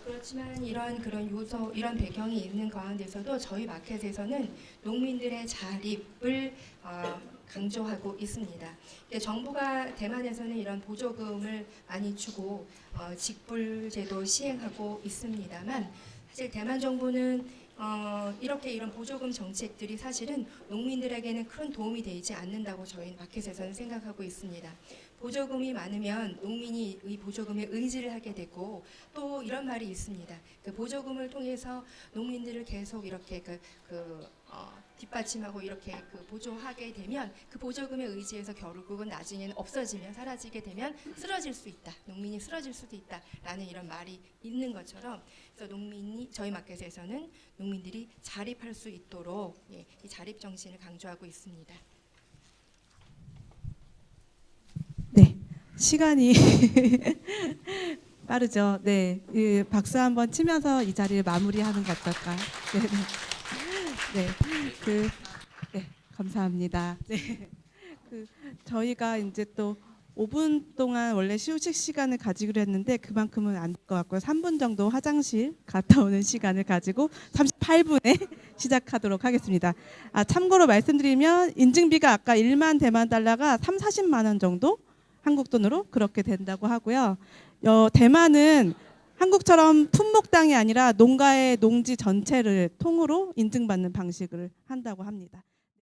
그렇지만 그런 요소, 이런 배경이 있는 가운데서도 저희 마켓에서는 농민들의 자립을 강조하고 있습니다. 정부가 대만에서는 이런 보조금을 많이 주고 직불제도 시행하고 있습니다만 사실 대만 정부는 이렇게 이런 보조금 정책들이 사실은 농민들에게는 큰 도움이 되지 않는다고 저희 마켓에서는 생각하고 있습니다. 보조금이 많으면 농민이 이 보조금에 의지를 하게 되고 또 이런 말이 있습니다. 그 보조금을 통해서 농민들을 계속 이렇게 뒷받침하고 이렇게 보조하게 되면 그 보조금에 의지해서 결국은 나중에는 없어지면 사라지게 되면 쓰러질 수 있다. 농민이 쓰러질 수도 있다라는 이런 말이 있는 것처럼 그래서 저희 마켓에서는 농민들이 자립할 수 있도록 이 자립 정신을 강조하고 있습니다. 네, 시간이 빠르죠. 네, 박수 한번 치면서 이 자리를 마무리하는 것 어떨까요? 네, 네, 감사합니다. 네, 저희가 이제 또 5분 동안 원래 휴식 시간을 가지기로 했는데 그만큼은 안 될 것 같고요. 3분 정도 화장실 갔다 오는 시간을 가지고 38분에 시작하도록 하겠습니다. 참고로 말씀드리면 인증비가 아까 1만 대만 달러가 40만 원 정도 한국 돈으로 그렇게 된다고 하고요. 대만은 한국처럼 품목당이 아니라 농가의 농지 전체를 통으로 인증받는 방식을 한다고 합니다.